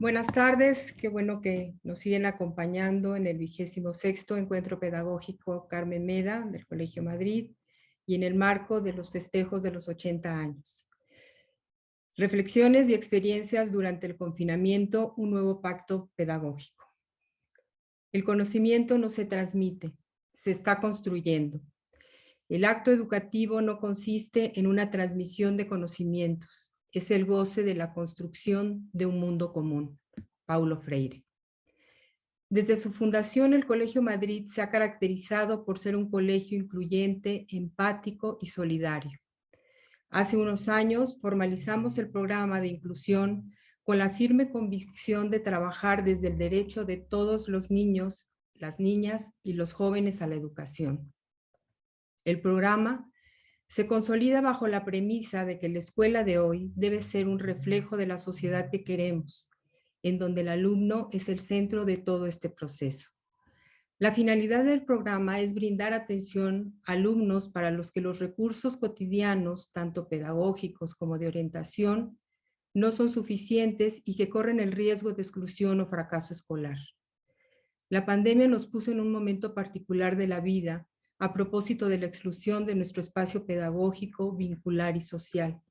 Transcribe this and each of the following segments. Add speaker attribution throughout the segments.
Speaker 1: Buenas tardes, qué bueno que nos siguen acompañando en el 26º Encuentro Pedagógico Carmen Meda del Colegio Madrid y en el marco de los festejos de los 80 años. Reflexiones y experiencias durante el confinamiento, un nuevo pacto pedagógico. El conocimiento no se transmite, se está construyendo. El acto educativo no consiste en una transmisión de conocimientos, es el goce de la construcción de un mundo común. Paulo Freire. Desde su fundación, el Colegio Madrid se ha caracterizado por ser un colegio incluyente, empático y solidario. Hace unos años formalizamos el programa de inclusión con la firme convicción de trabajar desde el derecho de todos los niños, las niñas y los jóvenes a la educación. El programa se consolida bajo la premisa de que la escuela de hoy debe ser un reflejo de la sociedad que queremos, en donde el alumno es el centro de todo este proceso. La finalidad del programa es brindar atención a alumnos para los que los recursos cotidianos, tanto pedagógicos como de orientación, no son suficientes y que corren el riesgo de exclusión o fracaso escolar. La pandemia nos puso en un momento particular de la vida a propósito de la exclusión de nuestro espacio pedagógico, vincular y social,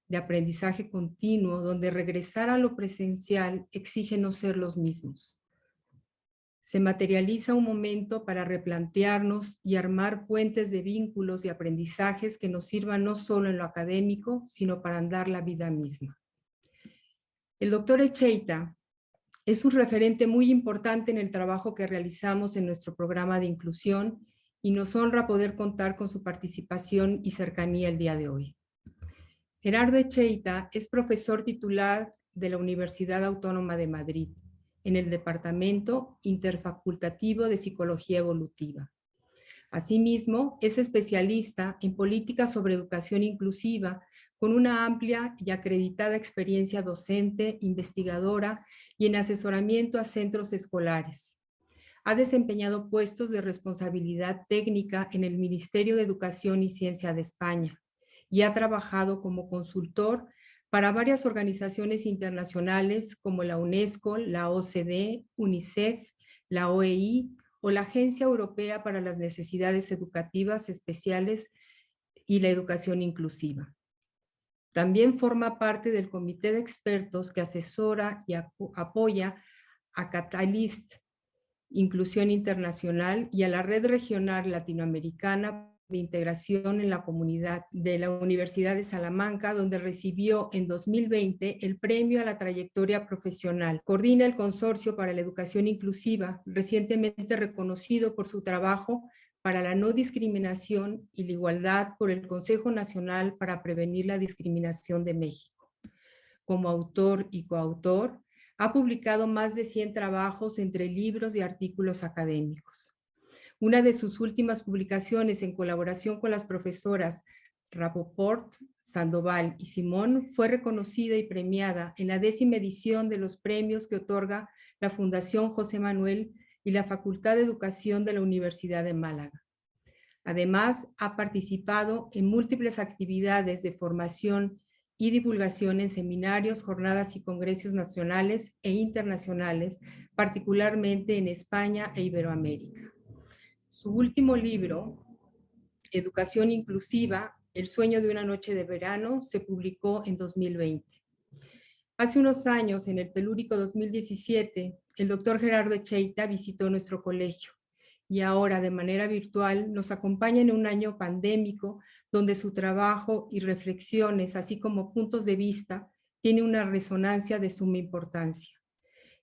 Speaker 1: de aprendizaje continuo, donde regresar a lo presencial exige no ser los mismos. Se materializa un momento para replantearnos y armar puentes de vínculos y aprendizajes que nos sirvan no solo en lo académico, sino para andar la vida misma. El doctor Echeita es un referente muy importante en el trabajo que realizamos en nuestro programa de inclusión y nos honra poder contar con su participación y cercanía el día de hoy. Gerardo Echeita es profesor titular de la Universidad Autónoma de Madrid, en el Departamento Interfacultativo de Psicología Evolutiva. Asimismo, es especialista en políticas sobre educación inclusiva, con una amplia y acreditada experiencia docente, investigadora y en asesoramiento a centros escolares. Ha desempeñado puestos de responsabilidad técnica en el Ministerio de Educación y Ciencia de España y ha trabajado como consultor para varias organizaciones internacionales como la UNESCO, la OCDE, UNICEF, la OEI o la Agencia Europea para las Necesidades Educativas Especiales y la Educación Inclusiva. También forma parte del comité de expertos que asesora y apoya a Catalyst, Inclusión Internacional, y a la Red Regional Latinoamericana de Integración en la Comunidad de la Universidad de Salamanca, donde recibió en 2020 el Premio a la Trayectoria Profesional. Coordina el Consorcio para la Educación Inclusiva, recientemente reconocido por su trabajo para la no discriminación y la igualdad por el Consejo Nacional para Prevenir la Discriminación de México. Como autor y coautor, ha publicado más de 100 trabajos entre libros y artículos académicos. Una de sus últimas publicaciones en colaboración con las profesoras Rapoport, Sandoval y Simón fue reconocida y premiada en la 10ª edición de los premios que otorga la Fundación José Manuel y la Facultad de Educación de la Universidad de Málaga. Además, ha participado en múltiples actividades de formación y divulgación en seminarios, jornadas y congresos nacionales e internacionales, particularmente en España e Iberoamérica. Su último libro, Educación Inclusiva, El sueño de una noche de verano, se publicó en 2020. Hace unos años, en el Telúrico 2017, el doctor Gerardo Echeita visitó nuestro colegio y ahora de manera virtual nos acompaña en un año pandémico donde su trabajo y reflexiones, así como puntos de vista, tiene una resonancia de suma importancia.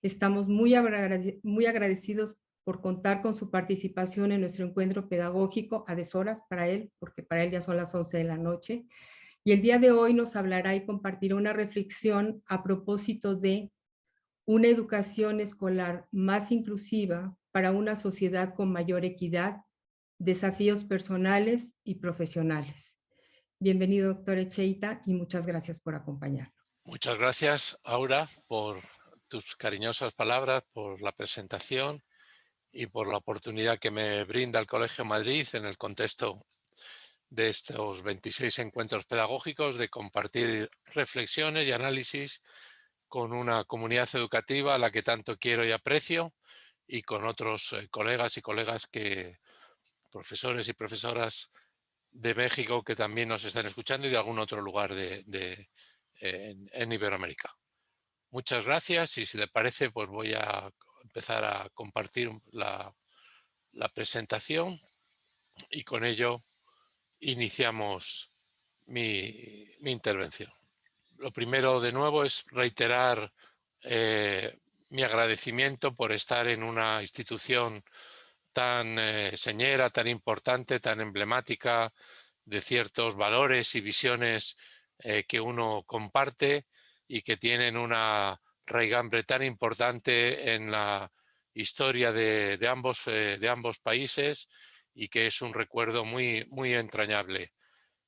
Speaker 1: Estamos muy agradecidos por contar con su participación en nuestro encuentro pedagógico a deshoras para él, porque para él ya son las 11 de la noche. Y el día de hoy nos hablará y compartirá una reflexión a propósito de una educación escolar más inclusiva para una sociedad con mayor equidad, desafíos personales y profesionales. Bienvenido, doctor Echeita, y muchas gracias por acompañarnos.
Speaker 2: Muchas gracias, Aura, por tus cariñosas palabras, por la presentación y por la oportunidad que me brinda el Colegio Madrid en el contexto de estos 26 encuentros pedagógicos de compartir reflexiones y análisis con una comunidad educativa a la que tanto quiero y aprecio, y con otros colegas y colegas profesores y profesoras de México que también nos están escuchando y de algún otro lugar en Iberoamérica. Muchas gracias y si te parece, pues voy a empezar a compartir la presentación y con ello iniciamos mi intervención. Lo primero, de nuevo, es reiterar mi agradecimiento por estar en una institución tan señera, tan importante, tan emblemática de ciertos valores y visiones que uno comparte y que tienen una raigambre tan importante en la historia de ambos países y que es un recuerdo muy, muy entrañable.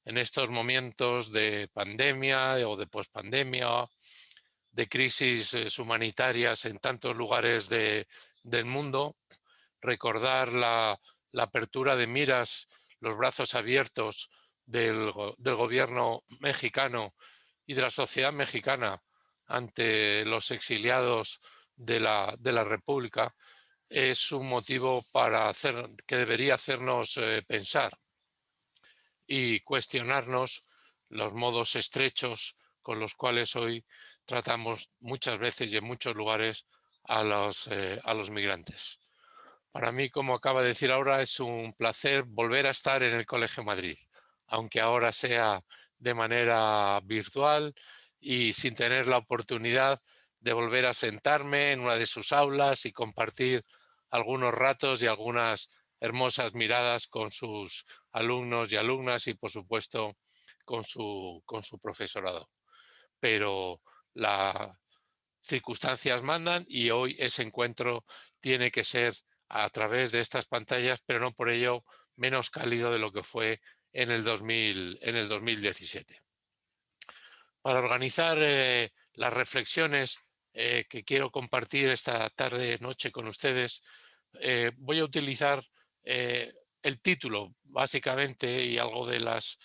Speaker 2: En estos momentos de pandemia o de pospandemia, de crisis humanitarias en tantos lugares del mundo, recordar la apertura de miras, los brazos abiertos del gobierno mexicano y de la sociedad mexicana ante los exiliados de la República es un motivo que debería hacernos pensar y cuestionarnos los modos estrechos con los cuales hoy tratamos muchas veces y en muchos lugares a los migrantes. Para mí, como acaba de decir ahora, es un placer volver a estar en el Colegio Madrid, aunque ahora sea de manera virtual y sin tener la oportunidad de volver a sentarme en una de sus aulas y compartir algunos ratos y algunas hermosas miradas con sus alumnos y alumnas y, por supuesto, con su profesorado. Pero las circunstancias mandan y hoy ese encuentro tiene que ser a través de estas pantallas, pero no por ello menos cálido de lo que fue en el 2017. Para organizar las reflexiones que quiero compartir esta tarde-noche con ustedes, voy a utilizar el título, básicamente, y algunas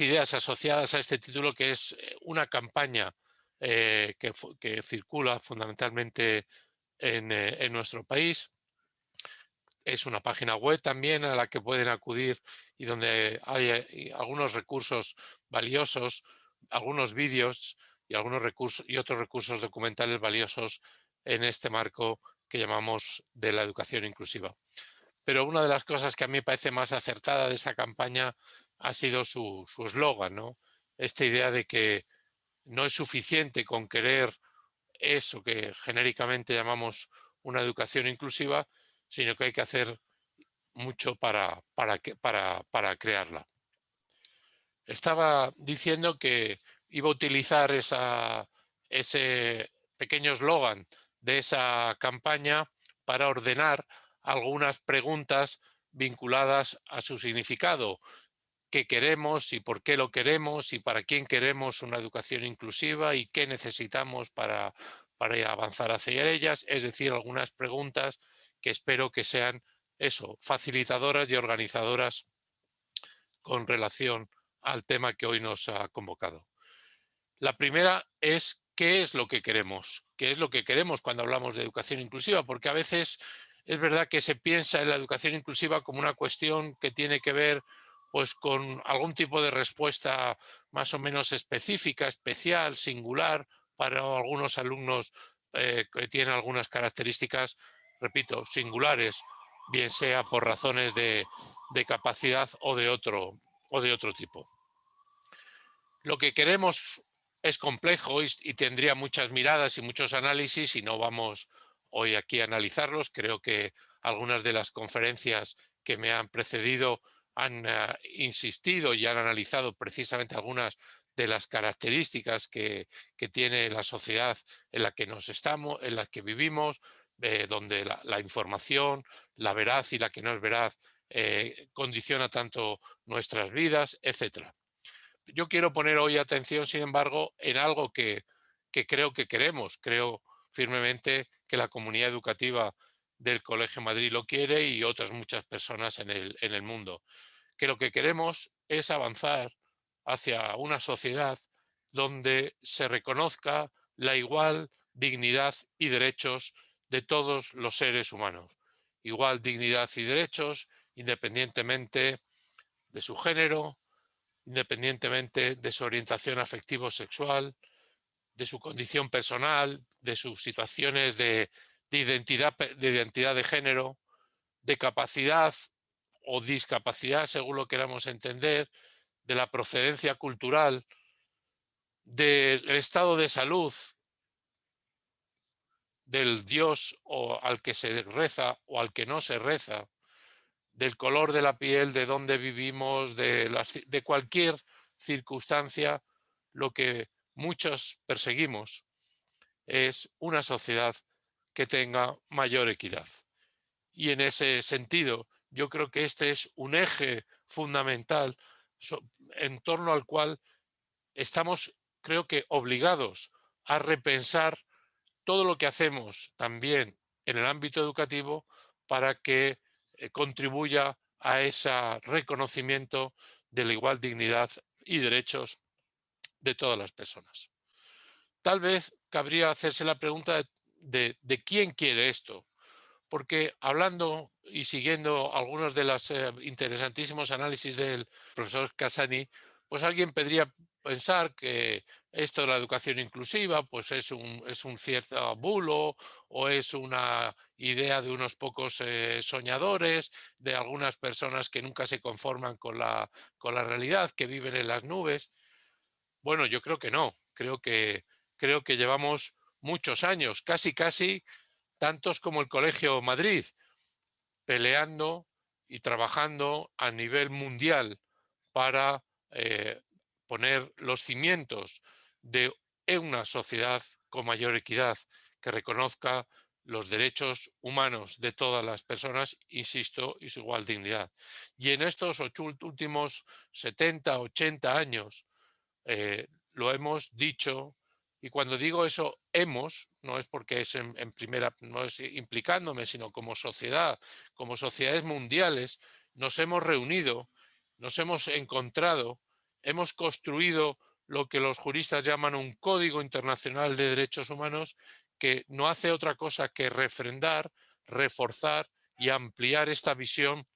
Speaker 2: ideas asociadas a este título, que es una campaña que circula fundamentalmente en nuestro país. Es una página web también a la que pueden acudir y donde hay algunos recursos valiosos, algunos vídeos y otros recursos documentales valiosos en este marco que llamamos de la educación inclusiva. Pero una de las cosas que a mí me parece más acertada de esta campaña ha sido su eslogan, ¿no? Esta idea de que no es suficiente con querer eso que genéricamente llamamos una educación inclusiva, sino que hay que hacer mucho para crearla. Estaba diciendo que iba a utilizar ese pequeño eslogan de esa campaña para ordenar algunas preguntas vinculadas a su significado. ¿Qué queremos y por qué lo queremos y para quién queremos una educación inclusiva y qué necesitamos para avanzar hacia ellas? Es decir, algunas preguntas que espero que sean facilitadoras y organizadoras con relación al tema que hoy nos ha convocado. La primera es ¿qué es lo que queremos? ¿Qué es lo que queremos cuando hablamos de educación inclusiva? Porque a veces es verdad que se piensa en la educación inclusiva como una cuestión que tiene que ver pues con algún tipo de respuesta más o menos específica, especial, singular para algunos alumnos que tienen algunas características, repito, singulares, bien sea por razones de capacidad o de otro tipo. Lo que queremos es complejo y tendría muchas miradas y muchos análisis y no vamos hoy aquí a analizarlos. Creo que algunas de las conferencias que me han precedido han insistido y han analizado precisamente algunas de las características que tiene la sociedad en la que en la que vivimos, donde la información, la veraz y la que no es veraz, condiciona tanto nuestras vidas, etcétera. Yo quiero poner hoy atención, sin embargo, en algo que creo que queremos. Creo firmemente que la comunidad educativa del Colegio Madrid lo quiere y otras muchas personas en el mundo. Que lo que queremos es avanzar hacia una sociedad donde se reconozca la igual dignidad y derechos de todos los seres humanos. Igual dignidad y derechos independientemente de su género, independientemente de su orientación afectivo-sexual, de su condición personal, de sus situaciones de identidad de género, de capacidad o discapacidad, según lo queramos entender, de la procedencia cultural, del estado de salud del Dios o al que se reza o al que no se reza, del color de la piel, de dónde vivimos, de cualquier circunstancia, lo que muchos perseguimos es una sociedad que tenga mayor equidad. Y en ese sentido, yo creo que este es un eje fundamental en torno al cual estamos, creo que, obligados a repensar todo lo que hacemos también en el ámbito educativo para que contribuya a ese reconocimiento de la igual dignidad y derechos de todas las personas. Tal vez cabría hacerse la pregunta de quién quiere esto, porque hablando y siguiendo algunos de los interesantísimos análisis del profesor Casani, pues alguien podría pensar que esto de la educación inclusiva pues es un cierto bulo o es una idea de unos pocos soñadores, de algunas personas que nunca se conforman con la realidad, que viven en las nubes. Bueno, yo creo que no, creo que llevamos muchos años, casi tantos como el Colegio Madrid, peleando y trabajando a nivel mundial para poner los cimientos de una sociedad con mayor equidad, que reconozca los derechos humanos de todas las personas, insisto, y su igual dignidad. Y en estos últimos 70, 80 años, lo hemos dicho, y cuando digo eso hemos, no es porque es en primera, no es implicándome, sino como sociedad, como sociedades mundiales, nos hemos reunido, nos hemos encontrado, hemos construido lo que los juristas llaman un Código Internacional de Derechos Humanos, que no hace otra cosa que refrendar, reforzar y ampliar esta visión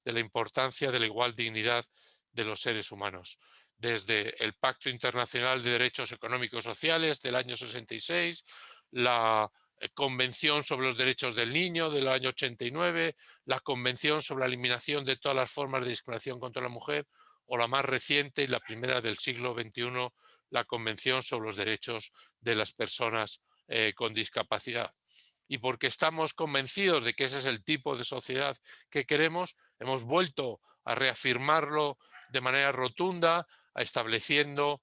Speaker 2: de la importancia de la igual dignidad de los seres humanos, desde el Pacto Internacional de Derechos Económicos y Sociales del año 66, la Convención sobre los Derechos del Niño del año 89, la Convención sobre la Eliminación de todas las formas de discriminación contra la mujer, o la más reciente y la primera del siglo XXI, la Convención sobre los Derechos de las Personas con Discapacidad. Y porque estamos convencidos de que ese es el tipo de sociedad que queremos, hemos vuelto a reafirmarlo de manera rotunda, estableciendo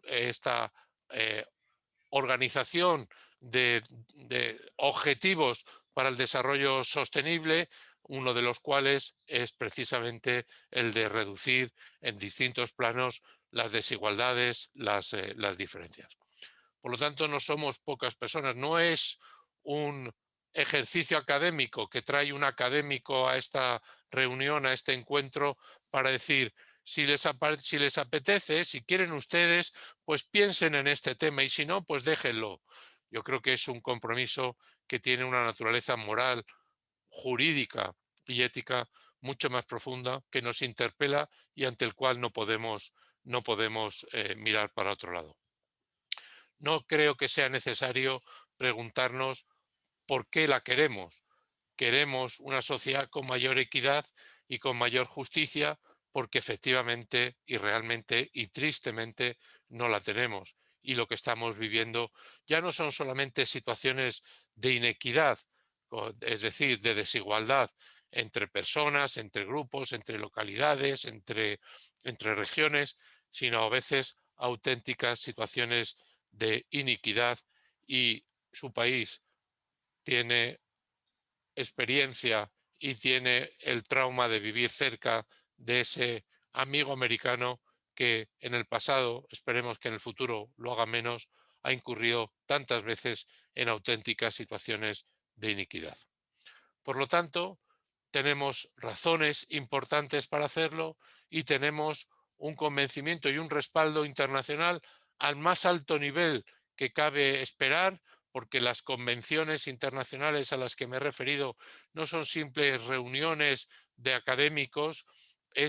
Speaker 2: esta organización de objetivos para el desarrollo sostenible, uno de los cuales es precisamente el de reducir en distintos planos las desigualdades, las diferencias. Por lo tanto, no somos pocas personas, no es un ejercicio académico que trae un académico a esta reunión, a este encuentro, para decir, si les apetece, si quieren ustedes, pues piensen en este tema y si no, pues déjenlo. Yo creo que es un compromiso que tiene una naturaleza moral, jurídica y ética mucho más profunda, que nos interpela y ante el cual no podemos mirar para otro lado. No creo que sea necesario preguntarnos por qué la queremos. Queremos una sociedad con mayor equidad y con mayor justicia porque efectivamente y realmente y tristemente no la tenemos. Y lo que estamos viviendo ya no son solamente situaciones de inequidad, es decir, de desigualdad entre personas, entre grupos, entre localidades, entre regiones, sino a veces auténticas situaciones de iniquidad, y su país tiene experiencia y tiene el trauma de vivir cerca de ese amigo americano que en el pasado, esperemos que en el futuro lo haga menos, ha incurrido tantas veces en auténticas situaciones de iniquidad. Por lo tanto, tenemos razones importantes para hacerlo y tenemos un convencimiento y un respaldo internacional al más alto nivel que cabe esperar, porque las convenciones internacionales a las que me he referido no son simples reuniones de académicos,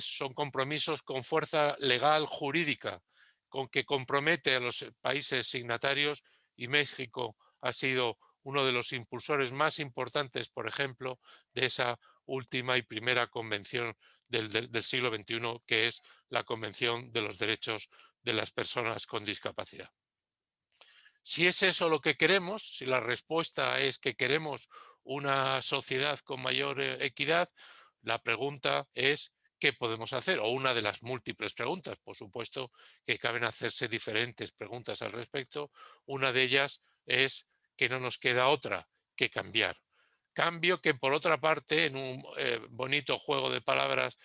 Speaker 2: son compromisos con fuerza legal jurídica, con que compromete a los países signatarios, y México ha sido uno de los impulsores más importantes, por ejemplo, de esa última y primera convención del siglo XXI, que es la Convención de los Derechos de las Personas con Discapacidad. Si es eso lo que queremos, si la respuesta es que queremos una sociedad con mayor equidad, la pregunta es ¿qué podemos hacer? O una de las múltiples preguntas. Por supuesto que caben hacerse diferentes preguntas al respecto. Una de ellas es que no nos queda otra que cambiar. Cambio que, por otra parte, en un bonito juego de palabras,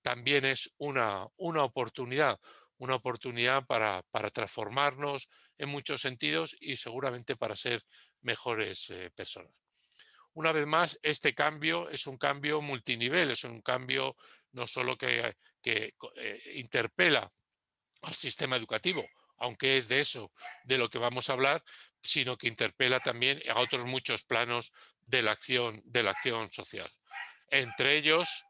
Speaker 2: también es una oportunidad para transformarnos en muchos sentidos y seguramente para ser mejores personas. Una vez más, este cambio es un cambio multinivel, es un cambio no solo que interpela al sistema educativo, aunque es de eso de lo que vamos a hablar, sino que interpela también a otros muchos planos de la acción social. Entre ellos,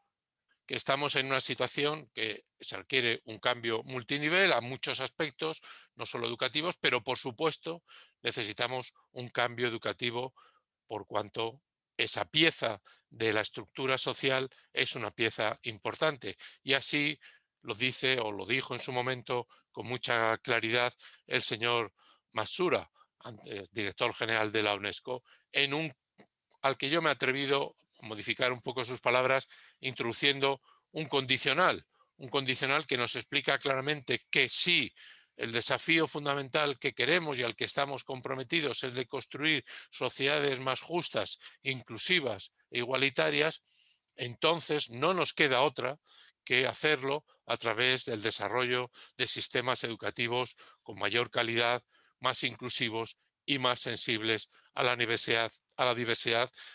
Speaker 2: que estamos en una situación que se requiere un cambio multinivel a muchos aspectos, no solo educativos, pero por supuesto necesitamos un cambio educativo por cuanto esa pieza de la estructura social es una pieza importante. Y así lo dice o lo dijo en su momento con mucha claridad el señor Massura, director general de la UNESCO, al que yo me he atrevido a modificar un poco sus palabras, introduciendo un condicional que nos explica claramente que sí, el desafío fundamental que queremos y al que estamos comprometidos es de construir sociedades más justas, inclusivas e igualitarias, entonces no nos queda otra que hacerlo a través del desarrollo de sistemas educativos con mayor calidad, más inclusivos y más sensibles a la diversidad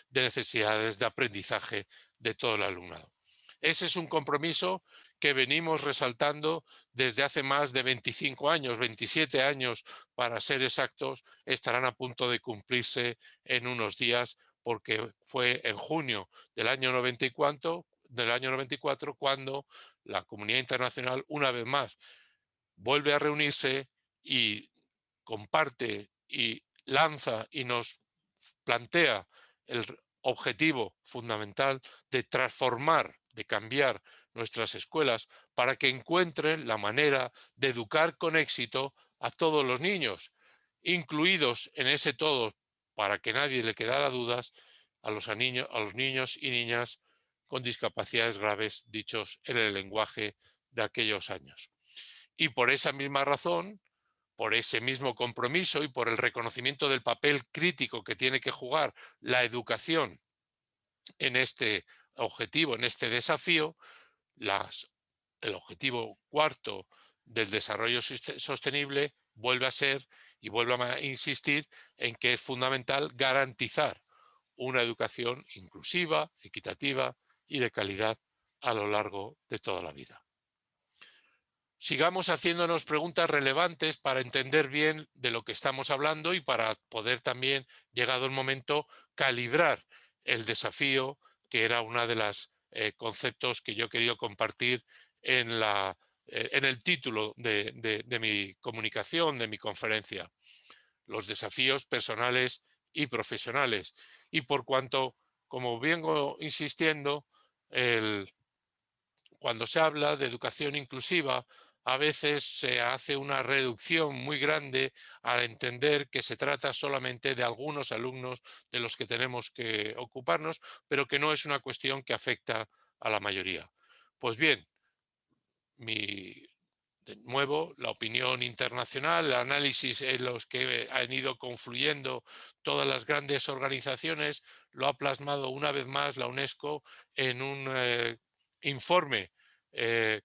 Speaker 2: de necesidades de aprendizaje de todo el alumnado. Ese es un compromiso que venimos resaltando desde hace más de 25 años, 27 años para ser exactos, estarán a punto de cumplirse en unos días, porque fue en junio del año 94 cuando la comunidad internacional una vez más vuelve a reunirse y comparte y lanza y nos plantea el objetivo fundamental de transformar, de cambiar nuestras escuelas para que encuentren la manera de educar con éxito a todos los niños, incluidos en ese todo, para que nadie le quedara dudas, a los niños y niñas con discapacidades graves, dichos en el lenguaje de aquellos años. Y por esa misma razón, por ese mismo compromiso y por el reconocimiento del papel crítico que tiene que jugar la educación en este objetivo, en este desafío, el objetivo cuarto del desarrollo sostenible vuelve a ser y vuelve a insistir en que es fundamental garantizar una educación inclusiva, equitativa y de calidad a lo largo de toda la vida. Sigamos haciéndonos preguntas relevantes para entender bien de lo que estamos hablando y para poder también, llegado el momento, calibrar el desafío, que era uno de los conceptos que yo he querido compartir en el título de mi comunicación, de mi conferencia. Los desafíos personales y profesionales. Y por cuanto, como vengo insistiendo, cuando se habla de educación inclusiva, a veces se hace una reducción muy grande al entender que se trata solamente de algunos alumnos de los que tenemos que ocuparnos, pero que no es una cuestión que afecta a la mayoría. Pues bien, de nuevo, la opinión internacional, el análisis en los que han ido confluyendo todas las grandes organizaciones, lo ha plasmado una vez más la UNESCO en un informe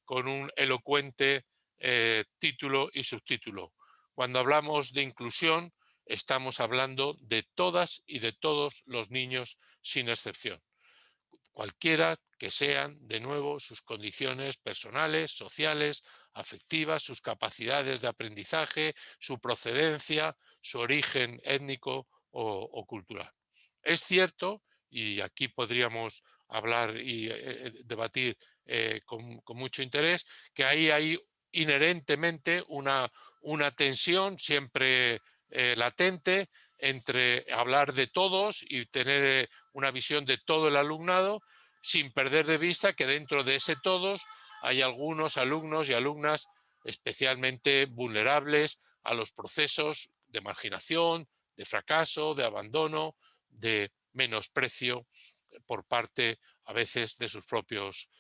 Speaker 2: con un elocuente título y subtítulo. Cuando hablamos de inclusión, estamos hablando de todas y de todos los niños sin excepción, cualquiera que sean, de nuevo, sus condiciones personales, sociales, afectivas, sus capacidades de aprendizaje, su procedencia, su origen étnico o cultural. Es cierto, y aquí podríamos hablar y debatir con mucho interés, que ahí hay inherentemente una tensión siempre latente entre hablar de todos y tener una visión de todo el alumnado, sin perder de vista que dentro de ese todos hay algunos alumnos y alumnas especialmente vulnerables a los procesos de marginación, de fracaso, de abandono, de menosprecio por parte a veces de sus propios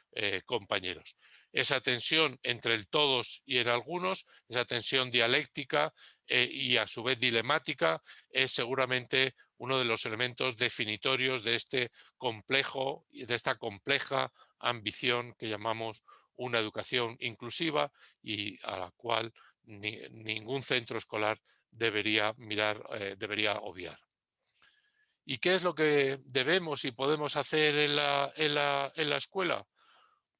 Speaker 2: compañeros. Esa tensión entre el todos y el algunos, esa tensión dialéctica y a su vez dilemática, es seguramente uno de los elementos definitorios de este complejo y de esta compleja ambición que llamamos una educación inclusiva y a la cual ningún centro escolar debería mirar, debería obviar. ¿Y qué es lo que debemos y podemos hacer en la escuela?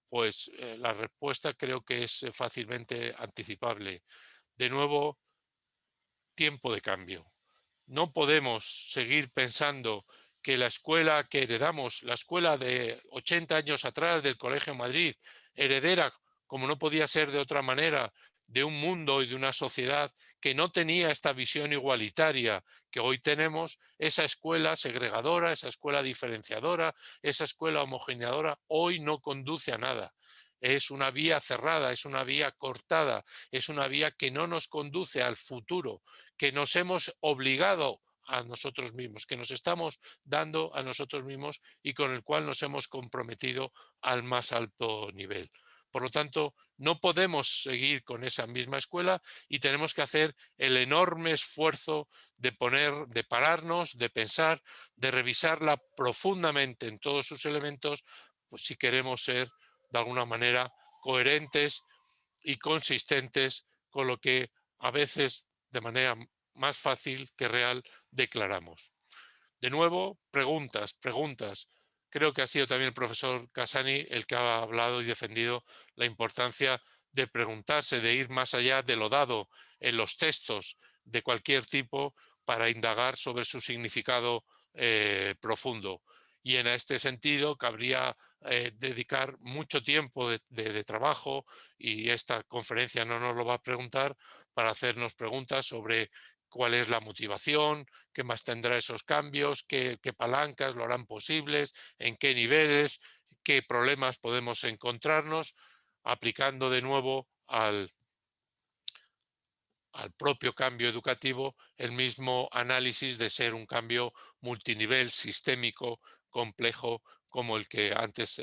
Speaker 2: Pues la respuesta creo que es fácilmente anticipable. De nuevo, tiempo de cambio. No podemos seguir pensando que la escuela que heredamos, la escuela de 80 años atrás del Colegio Madrid, heredera, como no podía ser de otra manera, de un mundo y de una sociedad que no tenía esta visión igualitaria que hoy tenemos, esa escuela segregadora, esa escuela diferenciadora, esa escuela homogeneadora, hoy no conduce a nada. Es una vía cerrada, es una vía cortada, es una vía que no nos conduce al futuro, que nos hemos obligado a nosotros mismos, que nos estamos dando a nosotros mismos y con el cual nos hemos comprometido al más alto nivel. Por lo tanto, no podemos seguir con esa misma escuela y tenemos que hacer el enorme esfuerzo de pararnos, de pensar, de revisarla profundamente en todos sus elementos, pues si queremos ser de alguna manera coherentes y consistentes con lo que a veces de manera más fácil que real declaramos. De nuevo, preguntas, preguntas. Creo que ha sido también el profesor Casani el que ha hablado y defendido la importancia de preguntarse, de ir más allá de lo dado en los textos de cualquier tipo para indagar sobre su significado profundo. Y en este sentido cabría dedicar mucho tiempo de trabajo, y esta conferencia no nos lo va a preguntar, para hacernos preguntas sobre cuál es la motivación, qué más tendrá esos cambios, qué palancas lo harán posibles, en qué niveles, qué problemas podemos encontrarnos, aplicando de nuevo al propio cambio educativo el mismo análisis de ser un cambio multinivel, sistémico, complejo, como el que antes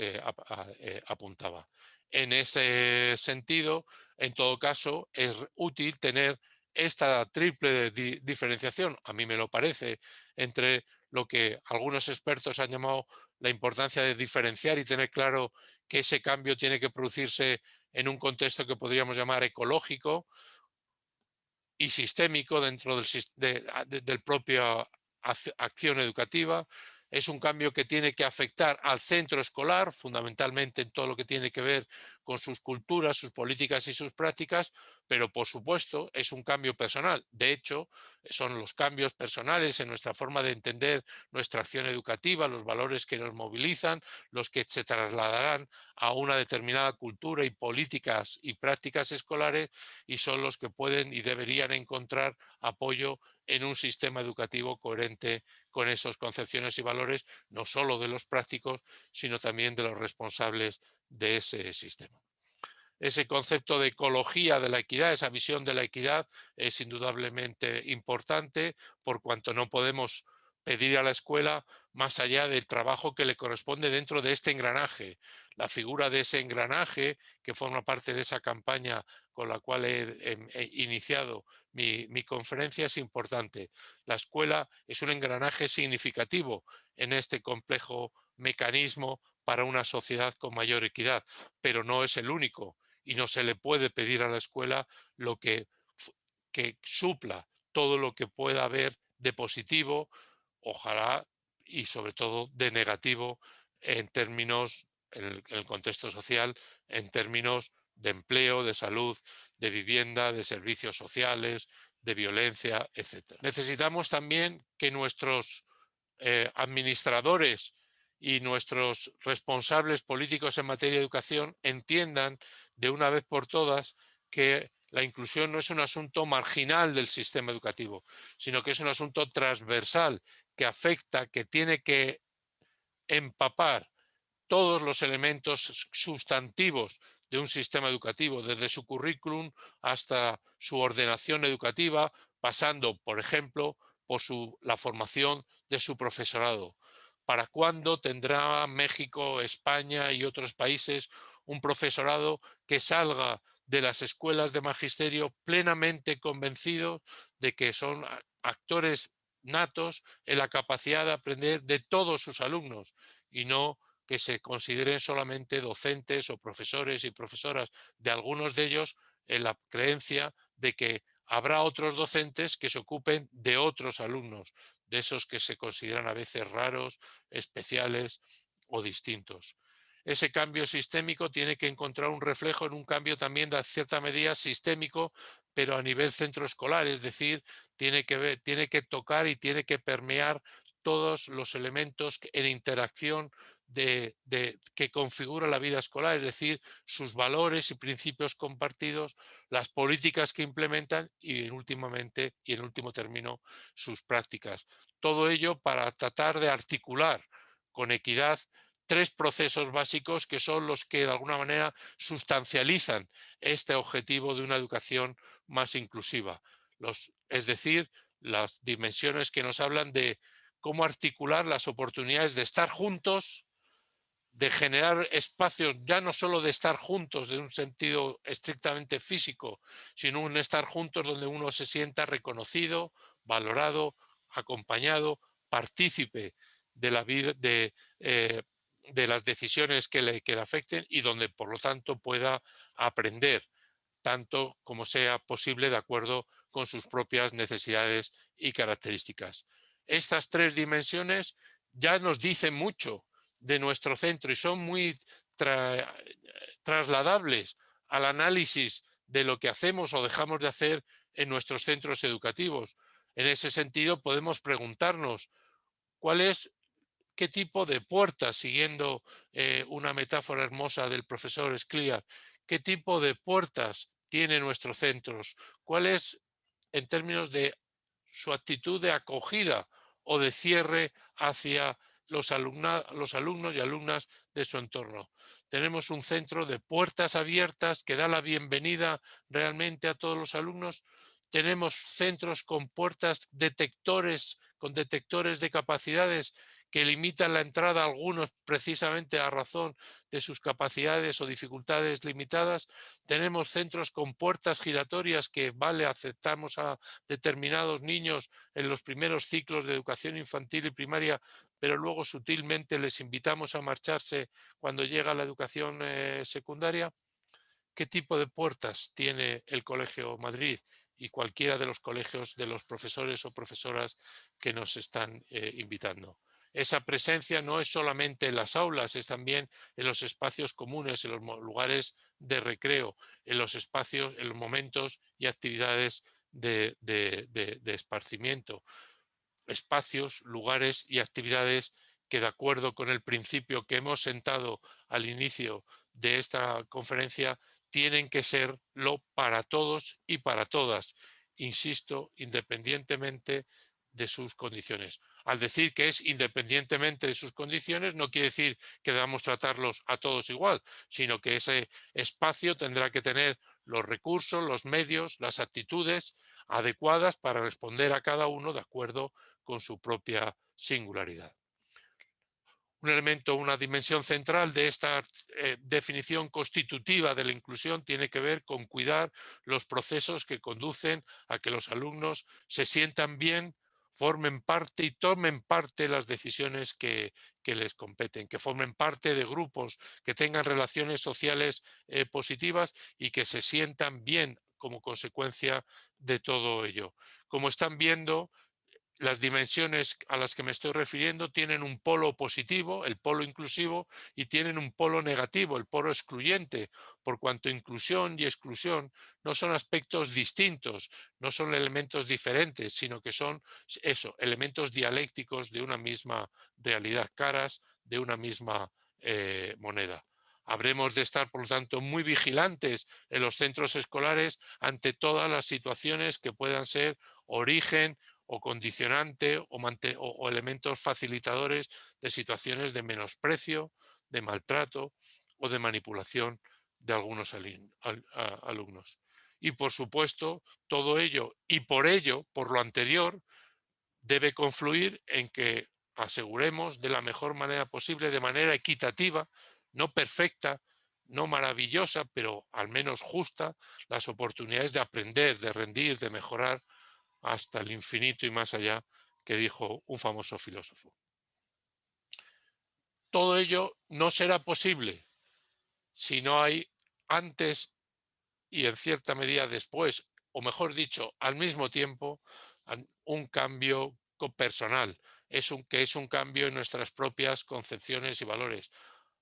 Speaker 2: apuntaba. En ese sentido, en todo caso, es útil tener esta triple diferenciación, a mí me lo parece, entre lo que algunos expertos han llamado la importancia de diferenciar y tener claro que ese cambio tiene que producirse en un contexto que podríamos llamar ecológico y sistémico dentro del propia acción educativa. Es un cambio que tiene que afectar al centro escolar, fundamentalmente en todo lo que tiene que ver con sus culturas, sus políticas y sus prácticas, pero por supuesto es un cambio personal. De hecho, son los cambios personales en nuestra forma de entender nuestra acción educativa, los valores que nos movilizan, los que se trasladarán a una determinada cultura y políticas y prácticas escolares, y son los que pueden y deberían encontrar apoyo en un sistema educativo coherente con esas concepciones y valores, no solo de los prácticos, sino también de los responsables de ese sistema. Ese concepto de ecología de la equidad, esa visión de la equidad, es indudablemente importante, por cuanto no podemos pedir a la escuela más allá del trabajo que le corresponde dentro de este engranaje. La figura de ese engranaje, que forma parte de esa campaña con la cual he iniciado mi conferencia, es importante. La escuela es un engranaje significativo en este complejo mecanismo para una sociedad con mayor equidad, pero no es el único, y no se le puede pedir a la escuela lo que supla todo lo que pueda haber de positivo, ojalá, y sobre todo de negativo en términos, en el contexto social, en términos de empleo, de salud, de vivienda, de servicios sociales, de violencia, etc. Necesitamos también que nuestros administradores y nuestros responsables políticos en materia de educación entiendan de una vez por todas que la inclusión no es un asunto marginal del sistema educativo, sino que es un asunto transversal que afecta, que tiene que empapar todos los elementos sustantivos de un sistema educativo, desde su currículum hasta su ordenación educativa, pasando, por ejemplo, por la formación de su profesorado. ¿Para cuándo tendrá México, España y otros países un profesorado que salga de las escuelas de magisterio plenamente convencido de que son actores natos en la capacidad de aprender de todos sus alumnos y no que se consideren solamente docentes o profesores y profesoras de algunos de ellos en la creencia de que habrá otros docentes que se ocupen de otros alumnos, de esos que se consideran a veces raros, especiales o distintos. Ese cambio sistémico tiene que encontrar un reflejo en un cambio también de cierta medida sistémico, pero a nivel centroescolar, es decir, tiene que tocar y tiene que permear todos los elementos en interacción que configura la vida escolar, es decir, sus valores y principios compartidos, las políticas que implementan y últimamente y en último término sus prácticas. Todo ello para tratar de articular con equidad tres procesos básicos que son los que de alguna manera sustancializan este objetivo de una educación más inclusiva. Es decir, las dimensiones que nos hablan de cómo articular las oportunidades de estar juntos, de generar espacios, ya no solo de estar juntos de un sentido estrictamente físico, sino un estar juntos donde uno se sienta reconocido, valorado, acompañado, partícipe de la vida, de las decisiones que le afecten y donde, por lo tanto, pueda aprender tanto como sea posible de acuerdo con sus propias necesidades y características. Estas tres dimensiones ya nos dicen mucho de nuestro centro y son muy trasladables al análisis de lo que hacemos o dejamos de hacer en nuestros centros educativos. En ese sentido, podemos preguntarnos cuál es, qué tipo de puertas, siguiendo una metáfora hermosa del profesor Scliar, qué tipo de puertas tiene nuestros centros, cuál es, en términos de su actitud de acogida o de cierre hacia los alumnos y alumnas de su entorno. Tenemos un centro de puertas abiertas que da la bienvenida realmente a todos los alumnos. Tenemos centros con puertas detectores, con detectores de capacidades que limitan la entrada a algunos precisamente a razón de sus capacidades o dificultades limitadas. Tenemos centros con puertas giratorias que, vale, aceptamos a determinados niños en los primeros ciclos de educación infantil y primaria, pero luego sutilmente les invitamos a marcharse cuando llega la educación secundaria. ¿Qué tipo de puertas tiene el Colegio Madrid y cualquiera de los colegios de los profesores o profesoras que nos están invitando? Esa presencia no es solamente en las aulas, es también en los espacios comunes, en los lugares de recreo, en los espacios, en los momentos y actividades de esparcimiento. Espacios, lugares y actividades que, de acuerdo con el principio que hemos sentado al inicio de esta conferencia, tienen que serlo para todos y para todas, insisto, independientemente de sus condiciones. Al decir que es independientemente de sus condiciones, no quiere decir que debamos tratarlos a todos igual, sino que ese espacio tendrá que tener los recursos, los medios, las actitudes adecuadas para responder a cada uno de acuerdo con su propia singularidad. Un elemento, una dimensión central de esta definición constitutiva de la inclusión tiene que ver con cuidar los procesos que conducen a que los alumnos se sientan bien, formen parte y tomen parte de las decisiones que les competen, que formen parte de grupos, que tengan relaciones sociales positivas y que se sientan bien como consecuencia de todo ello. Como están viendo, las dimensiones a las que me estoy refiriendo tienen un polo positivo, el polo inclusivo, y tienen un polo negativo, el polo excluyente, por cuanto inclusión y exclusión no son aspectos distintos, no son elementos diferentes, sino que son eso, elementos dialécticos de una misma realidad, caras de una misma moneda. Habremos de estar, por lo tanto, muy vigilantes en los centros escolares ante todas las situaciones que puedan ser origen o condicionante o elementos facilitadores de situaciones de menosprecio, de maltrato o de manipulación de algunos alumnos. Y por supuesto, todo ello y por ello, por lo anterior, debe confluir en que aseguremos de la mejor manera posible, de manera equitativa, no perfecta, no maravillosa, pero al menos justa, las oportunidades de aprender, de rendir, de mejorar hasta el infinito y más allá, que dijo un famoso filósofo. Todo ello no será posible si no hay antes y en cierta medida después, o mejor dicho, al mismo tiempo, un cambio personal, que es un cambio en nuestras propias concepciones y valores,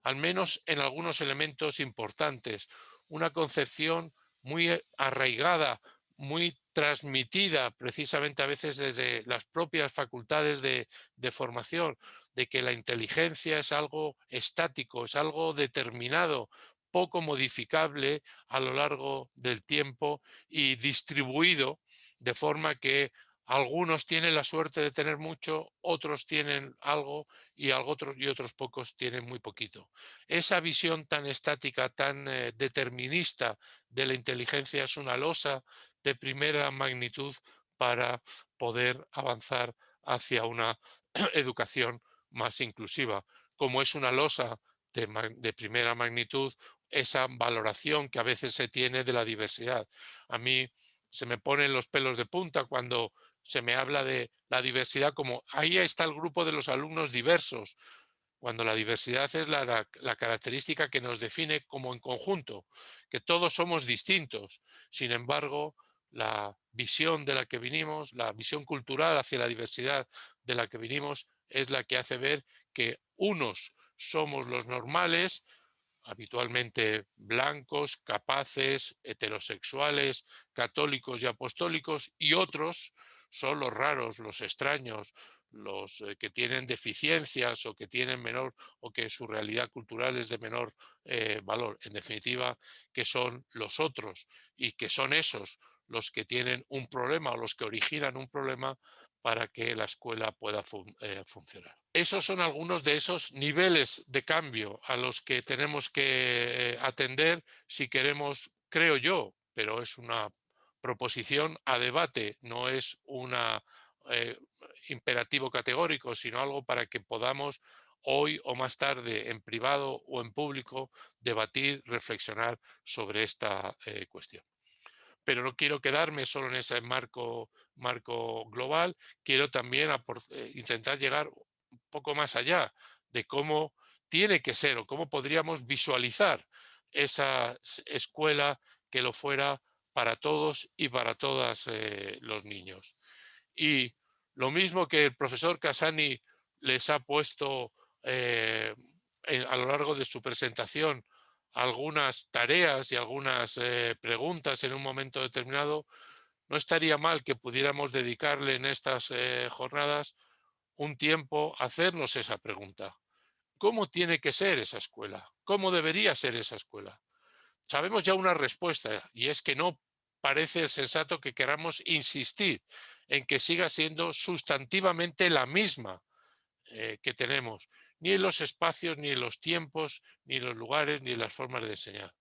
Speaker 2: al menos en algunos elementos importantes, una concepción muy arraigada, muy transmitida precisamente a veces desde las propias facultades de formación, de que la inteligencia es algo estático, es algo determinado, poco modificable a lo largo del tiempo y distribuido de forma que algunos tienen la suerte de tener mucho, otros tienen algo y otros pocos tienen muy poquito. Esa visión tan estática, tan determinista de la inteligencia es una losa de primera magnitud para poder avanzar hacia una educación más inclusiva, como es una losa de primera magnitud esa valoración que a veces se tiene de la diversidad. A mí se me ponen los pelos de punta cuando se me habla de la diversidad como ahí está el grupo de los alumnos diversos, cuando la diversidad es la característica que nos define como en conjunto, que todos somos distintos. Sin embargo, la visión de la que vinimos, la visión cultural hacia la diversidad de la que vinimos, es la que hace ver que unos somos los normales, habitualmente blancos, capaces, heterosexuales, católicos y apostólicos, y otros son los raros, los extraños, los que tienen deficiencias o que tienen menor o que su realidad cultural es de menor valor. En definitiva, que son los otros y que son esos los que tienen un problema o los que originan un problema para que la escuela pueda funcionar. Esos son algunos de esos niveles de cambio a los que tenemos que atender si queremos, creo yo, pero es una proposición a debate, no es un imperativo categórico, sino algo para que podamos hoy o más tarde, en privado o en público, debatir, reflexionar sobre esta cuestión. Pero no quiero quedarme solo en ese marco global, quiero también intentar llegar un poco más allá de cómo tiene que ser o cómo podríamos visualizar esa escuela que lo fuera para todos y para todas los niños. Y lo mismo que el profesor Casani les ha puesto a lo largo de su presentación algunas tareas y algunas preguntas en un momento determinado, no estaría mal que pudiéramos dedicarle en estas jornadas un tiempo a hacernos esa pregunta. ¿Cómo tiene que ser esa escuela? ¿Cómo debería ser esa escuela? Sabemos ya una respuesta y es que no parece sensato que queramos insistir en que siga siendo sustantivamente la misma que tenemos, ni en los espacios, ni en los tiempos, ni en los lugares, ni en las formas de enseñar.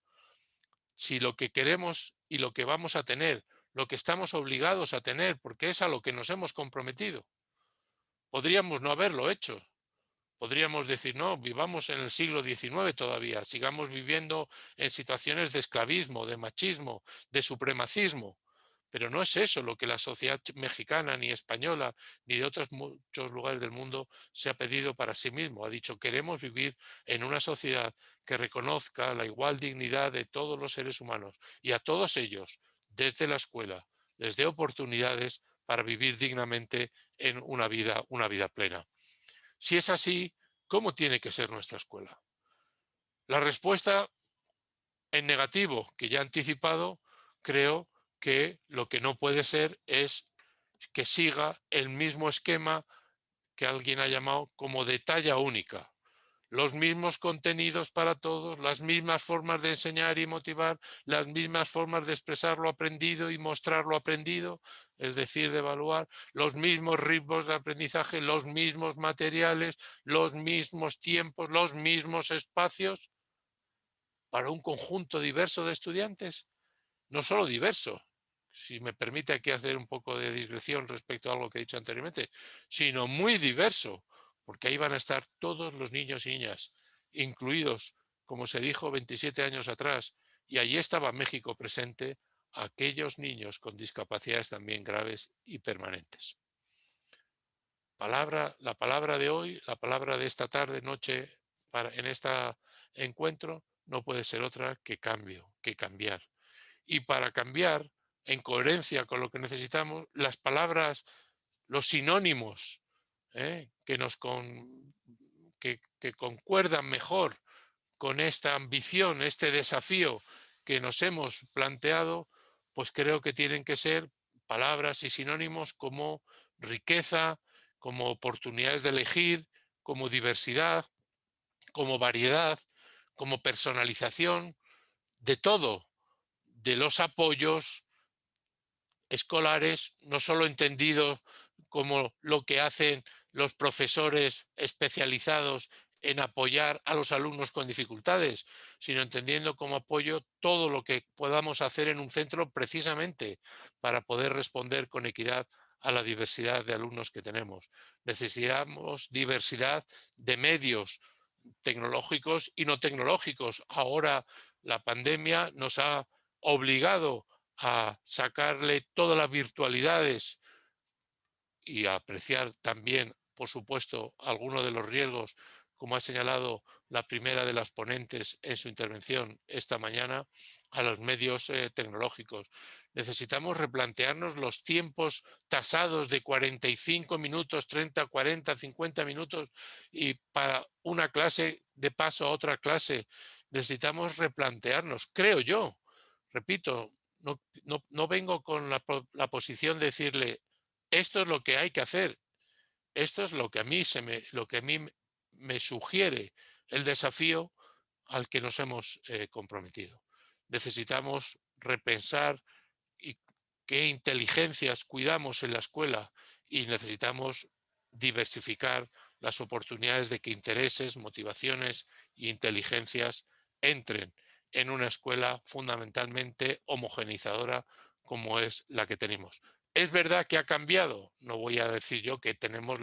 Speaker 2: Si lo que queremos y lo que vamos a tener, lo que estamos obligados a tener, porque es a lo que nos hemos comprometido, podríamos no haberlo hecho. Podríamos decir, no, vivamos en el siglo XIX todavía, sigamos viviendo en situaciones de esclavismo, de machismo, de supremacismo. Pero no es eso lo que la sociedad mexicana, ni española, ni de otros muchos lugares del mundo se ha pedido para sí mismo. Ha dicho, queremos vivir en una sociedad que reconozca la igual dignidad de todos los seres humanos y a todos ellos, desde la escuela, les dé oportunidades para vivir dignamente en una vida plena. Si es así, ¿cómo tiene que ser nuestra escuela? La respuesta en negativo, que ya he anticipado, creo que lo que no puede ser es que siga el mismo esquema que alguien ha llamado como de talla única. Los mismos contenidos para todos, las mismas formas de enseñar y motivar, las mismas formas de expresar lo aprendido y mostrar lo aprendido, es decir, de evaluar, los mismos ritmos de aprendizaje, los mismos materiales, los mismos tiempos, los mismos espacios para un conjunto diverso de estudiantes. No solo diverso, si me permite aquí hacer un poco de digresión respecto a algo que he dicho anteriormente, sino muy diverso, porque ahí van a estar todos los niños y niñas, incluidos, como se dijo 27 años atrás, y allí estaba México presente, aquellos niños con discapacidades también graves y permanentes. La palabra de hoy, la palabra de esta tarde, noche, en este encuentro, no puede ser otra que cambio, que cambiar. Y para cambiar, en coherencia con lo que necesitamos, las palabras, los sinónimos que que concuerdan mejor con esta ambición, este desafío que nos hemos planteado, pues creo que tienen que ser palabras y sinónimos como riqueza, como oportunidades de elegir, como diversidad, como variedad, como personalización, de todo, de los apoyos escolares, no solo entendido como lo que hacen los profesores especializados en apoyar a los alumnos con dificultades, sino entendiendo como apoyo todo lo que podamos hacer en un centro precisamente para poder responder con equidad a la diversidad de alumnos que tenemos. Necesitamos diversidad de medios tecnológicos y no tecnológicos. Ahora la pandemia nos ha obligado a sacarle todas las virtualidades y a apreciar también, por supuesto, algunos de los riesgos, como ha señalado la primera de las ponentes en su intervención esta mañana, a los medios tecnológicos. Necesitamos replantearnos los tiempos tasados de 45 minutos, 30, 40, 50 minutos y para una clase de paso a otra clase. Necesitamos replantearnos, creo yo, repito, no vengo con la posición de decirle esto es lo que hay que hacer. Esto es lo que a mí, lo que a mí me sugiere el desafío al que nos hemos comprometido. Necesitamos repensar y qué inteligencias cuidamos en la escuela y necesitamos diversificar las oportunidades de que intereses, motivaciones e inteligencias entren en una escuela fundamentalmente homogeneizadora como es la que tenemos. ¿Es verdad que ha cambiado? No voy a decir yo que tenemos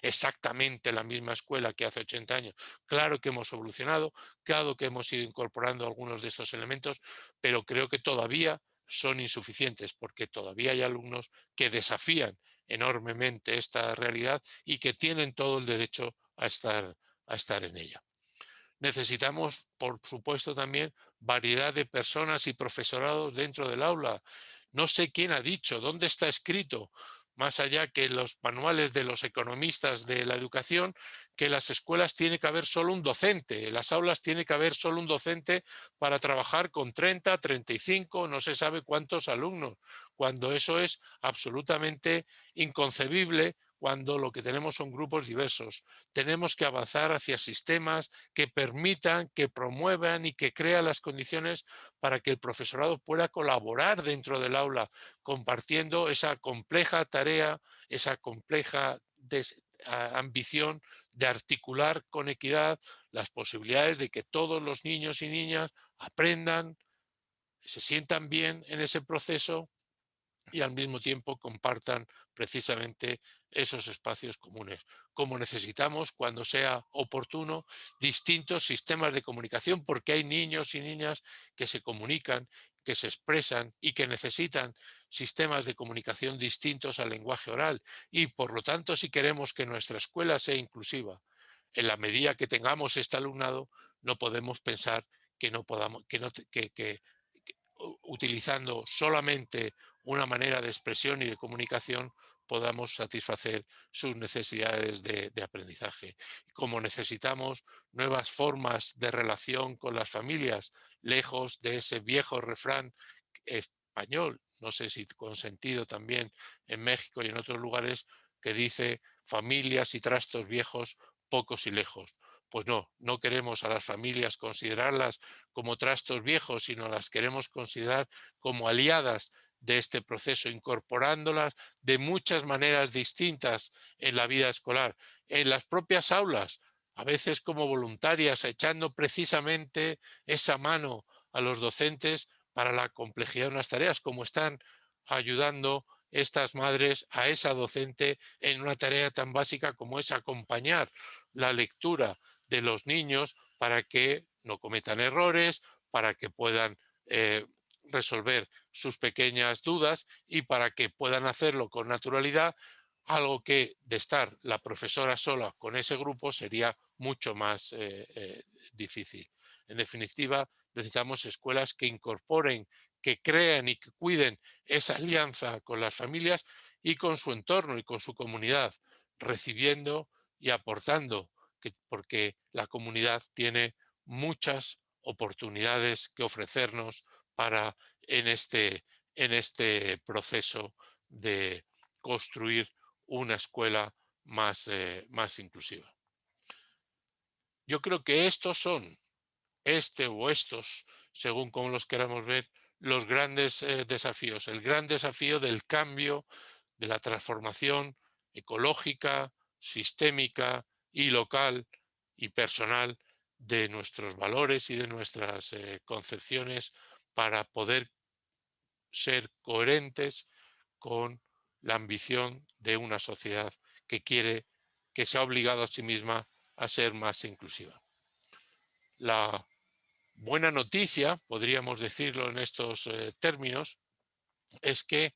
Speaker 2: exactamente la misma escuela que hace 80 años. Claro que hemos evolucionado, claro que hemos ido incorporando algunos de estos elementos, pero creo que todavía son insuficientes porque todavía hay alumnos que desafían enormemente esta realidad y que tienen todo el derecho a estar en ella. Necesitamos, por supuesto, también variedad de personas y profesorados dentro del aula. No sé quién ha dicho, dónde está escrito, más allá que los manuales de los economistas de la educación, que en las escuelas tiene que haber solo un docente, en las aulas tiene que haber solo un docente para trabajar con 30, 35, no se sabe cuántos alumnos, cuando eso es absolutamente inconcebible, cuando lo que tenemos son grupos diversos. Tenemos que avanzar hacia sistemas que permitan, que promuevan y que crean las condiciones para que el profesorado pueda colaborar dentro del aula, compartiendo esa compleja tarea, esa compleja ambición de articular con equidad las posibilidades de que todos los niños y niñas aprendan, se sientan bien en ese proceso y al mismo tiempo compartan precisamente esos espacios comunes. Como necesitamos, cuando sea oportuno, distintos sistemas de comunicación, porque hay niños y niñas que se comunican, que se expresan y que necesitan sistemas de comunicación distintos al lenguaje oral. Y por lo tanto, si queremos que nuestra escuela sea inclusiva, en la medida que tengamos este alumnado, no podemos pensar que no podamos, que no, que utilizando solamente una manera de expresión y de comunicación, podamos satisfacer sus necesidades de aprendizaje. Como necesitamos nuevas formas de relación con las familias, lejos de ese viejo refrán español, no sé si con sentido también en México y en otros lugares, que dice familias y trastos viejos, pocos y lejos. Pues no, no queremos a las familias considerarlas como trastos viejos, sino las queremos considerar como aliadas de este proceso, incorporándolas de muchas maneras distintas en la vida escolar, en las propias aulas, a veces como voluntarias, echando precisamente esa mano a los docentes para la complejidad de unas tareas, como están ayudando estas madres a esa docente en una tarea tan básica como es acompañar la lectura de los niños para que no cometan errores, para que puedan resolver sus pequeñas dudas y para que puedan hacerlo con naturalidad, algo que de estar la profesora sola con ese grupo sería mucho más difícil. En definitiva, necesitamos escuelas que incorporen, que crean y que cuiden esa alianza con las familias y con su entorno y con su comunidad, recibiendo y aportando, porque la comunidad tiene muchas oportunidades que ofrecernos para en este proceso de construir una escuela más inclusiva. Yo creo que estos son, este o estos, según como los queramos ver, los grandes desafíos. El gran desafío del cambio, de la transformación ecológica, sistémica y local y personal de nuestros valores y de nuestras concepciones para poder ser coherentes con la ambición de una sociedad que quiere, que se ha obligado a sí misma a ser más inclusiva. La buena noticia, podríamos decirlo en estos términos, es que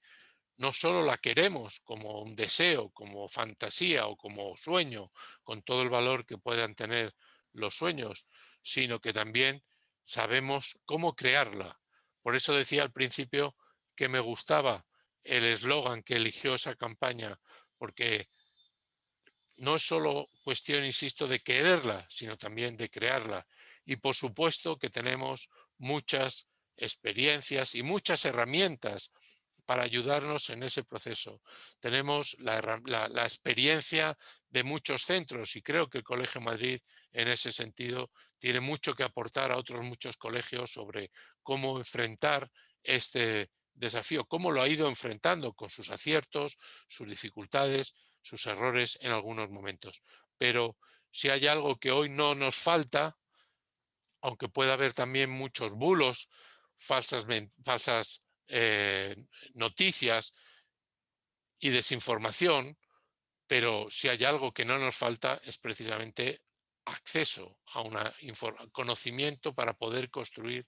Speaker 2: no solo la queremos como un deseo, como fantasía o como sueño, con todo el valor que puedan tener los sueños, sino que también sabemos cómo crearla. Por eso decía al principio que me gustaba el eslogan que eligió esa campaña, porque no es solo cuestión, insisto, de quererla, sino también de crearla. Y por supuesto que tenemos muchas experiencias y muchas herramientas para ayudarnos en ese proceso. Tenemos la experiencia de muchos centros y creo que el Colegio Madrid en ese sentido tiene mucho que aportar a otros muchos colegios sobre cómo enfrentar este desafío, cómo lo ha ido enfrentando con sus aciertos, sus dificultades, sus errores en algunos momentos. Pero si hay algo que hoy no nos falta, aunque pueda haber también muchos bulos, falsas noticias y desinformación, pero si hay algo que no nos falta es precisamente acceso a un conocimiento para poder construir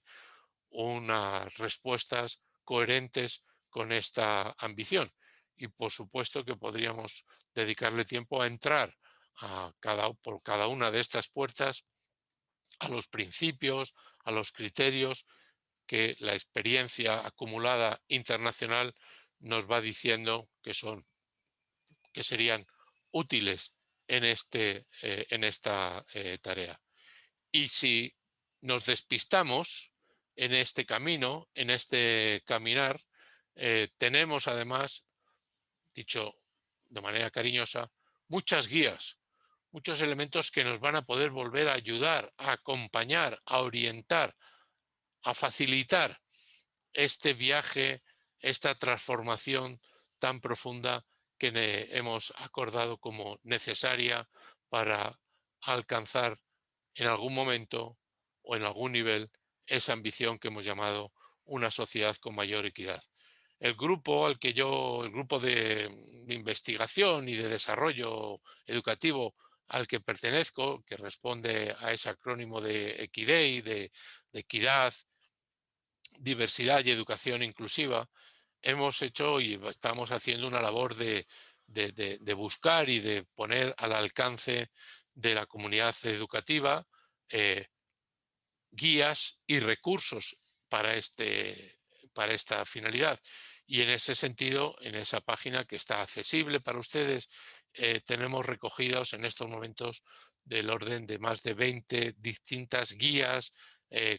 Speaker 2: unas respuestas coherentes con esta ambición. Y por supuesto que podríamos dedicarle tiempo a entrar por cada una de estas puertas a los principios, a los criterios que la experiencia acumulada internacional nos va diciendo que serían útiles en esta tarea. Y si nos despistamos en este camino, en este caminar, tenemos además, dicho de manera cariñosa, muchas guías, muchos elementos que nos van a poder volver a ayudar, a acompañar, a orientar, a facilitar este viaje, esta transformación tan profunda que hemos acordado como necesaria para alcanzar en algún momento o en algún nivel esa ambición que hemos llamado una sociedad con mayor equidad. El grupo el grupo de investigación y de desarrollo educativo al que pertenezco, que responde a ese acrónimo de Equidei, de equidad, diversidad y educación inclusiva, hemos hecho y estamos haciendo una labor de buscar y de poner al alcance de la comunidad educativa guías y recursos para para esta finalidad. Y en ese sentido, en esa página que está accesible para ustedes, tenemos recogidos en estos momentos del orden de más de 20 distintas guías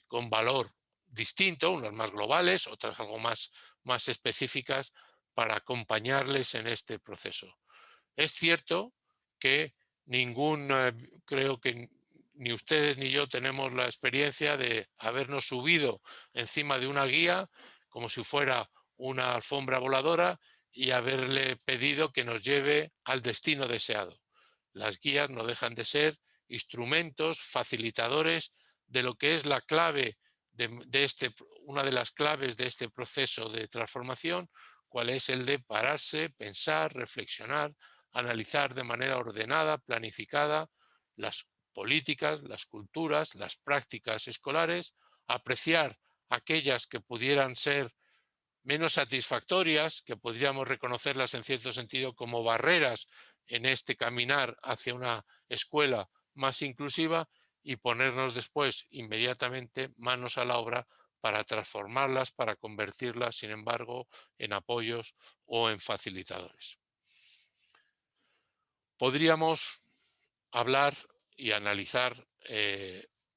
Speaker 2: con valor distinto, unas más globales, otras algo más específicas, para acompañarles en este proceso. Es cierto que creo que ni ustedes ni yo tenemos la experiencia de habernos subido encima de una guía como si fuera una alfombra voladora y haberle pedido que nos lleve al destino deseado. Las guías no dejan de ser instrumentos facilitadores de lo que es la clave una de las claves de este proceso de transformación, cuál es el de pararse, pensar, reflexionar, analizar de manera ordenada, planificada, las políticas, las culturas, las prácticas escolares, apreciar aquellas que pudieran ser menos satisfactorias, que podríamos reconocerlas en cierto sentido como barreras en este caminar hacia una escuela más inclusiva, y ponernos después inmediatamente manos a la obra para transformarlas, para convertirlas, sin embargo, en apoyos o en facilitadores. Podríamos hablar y analizar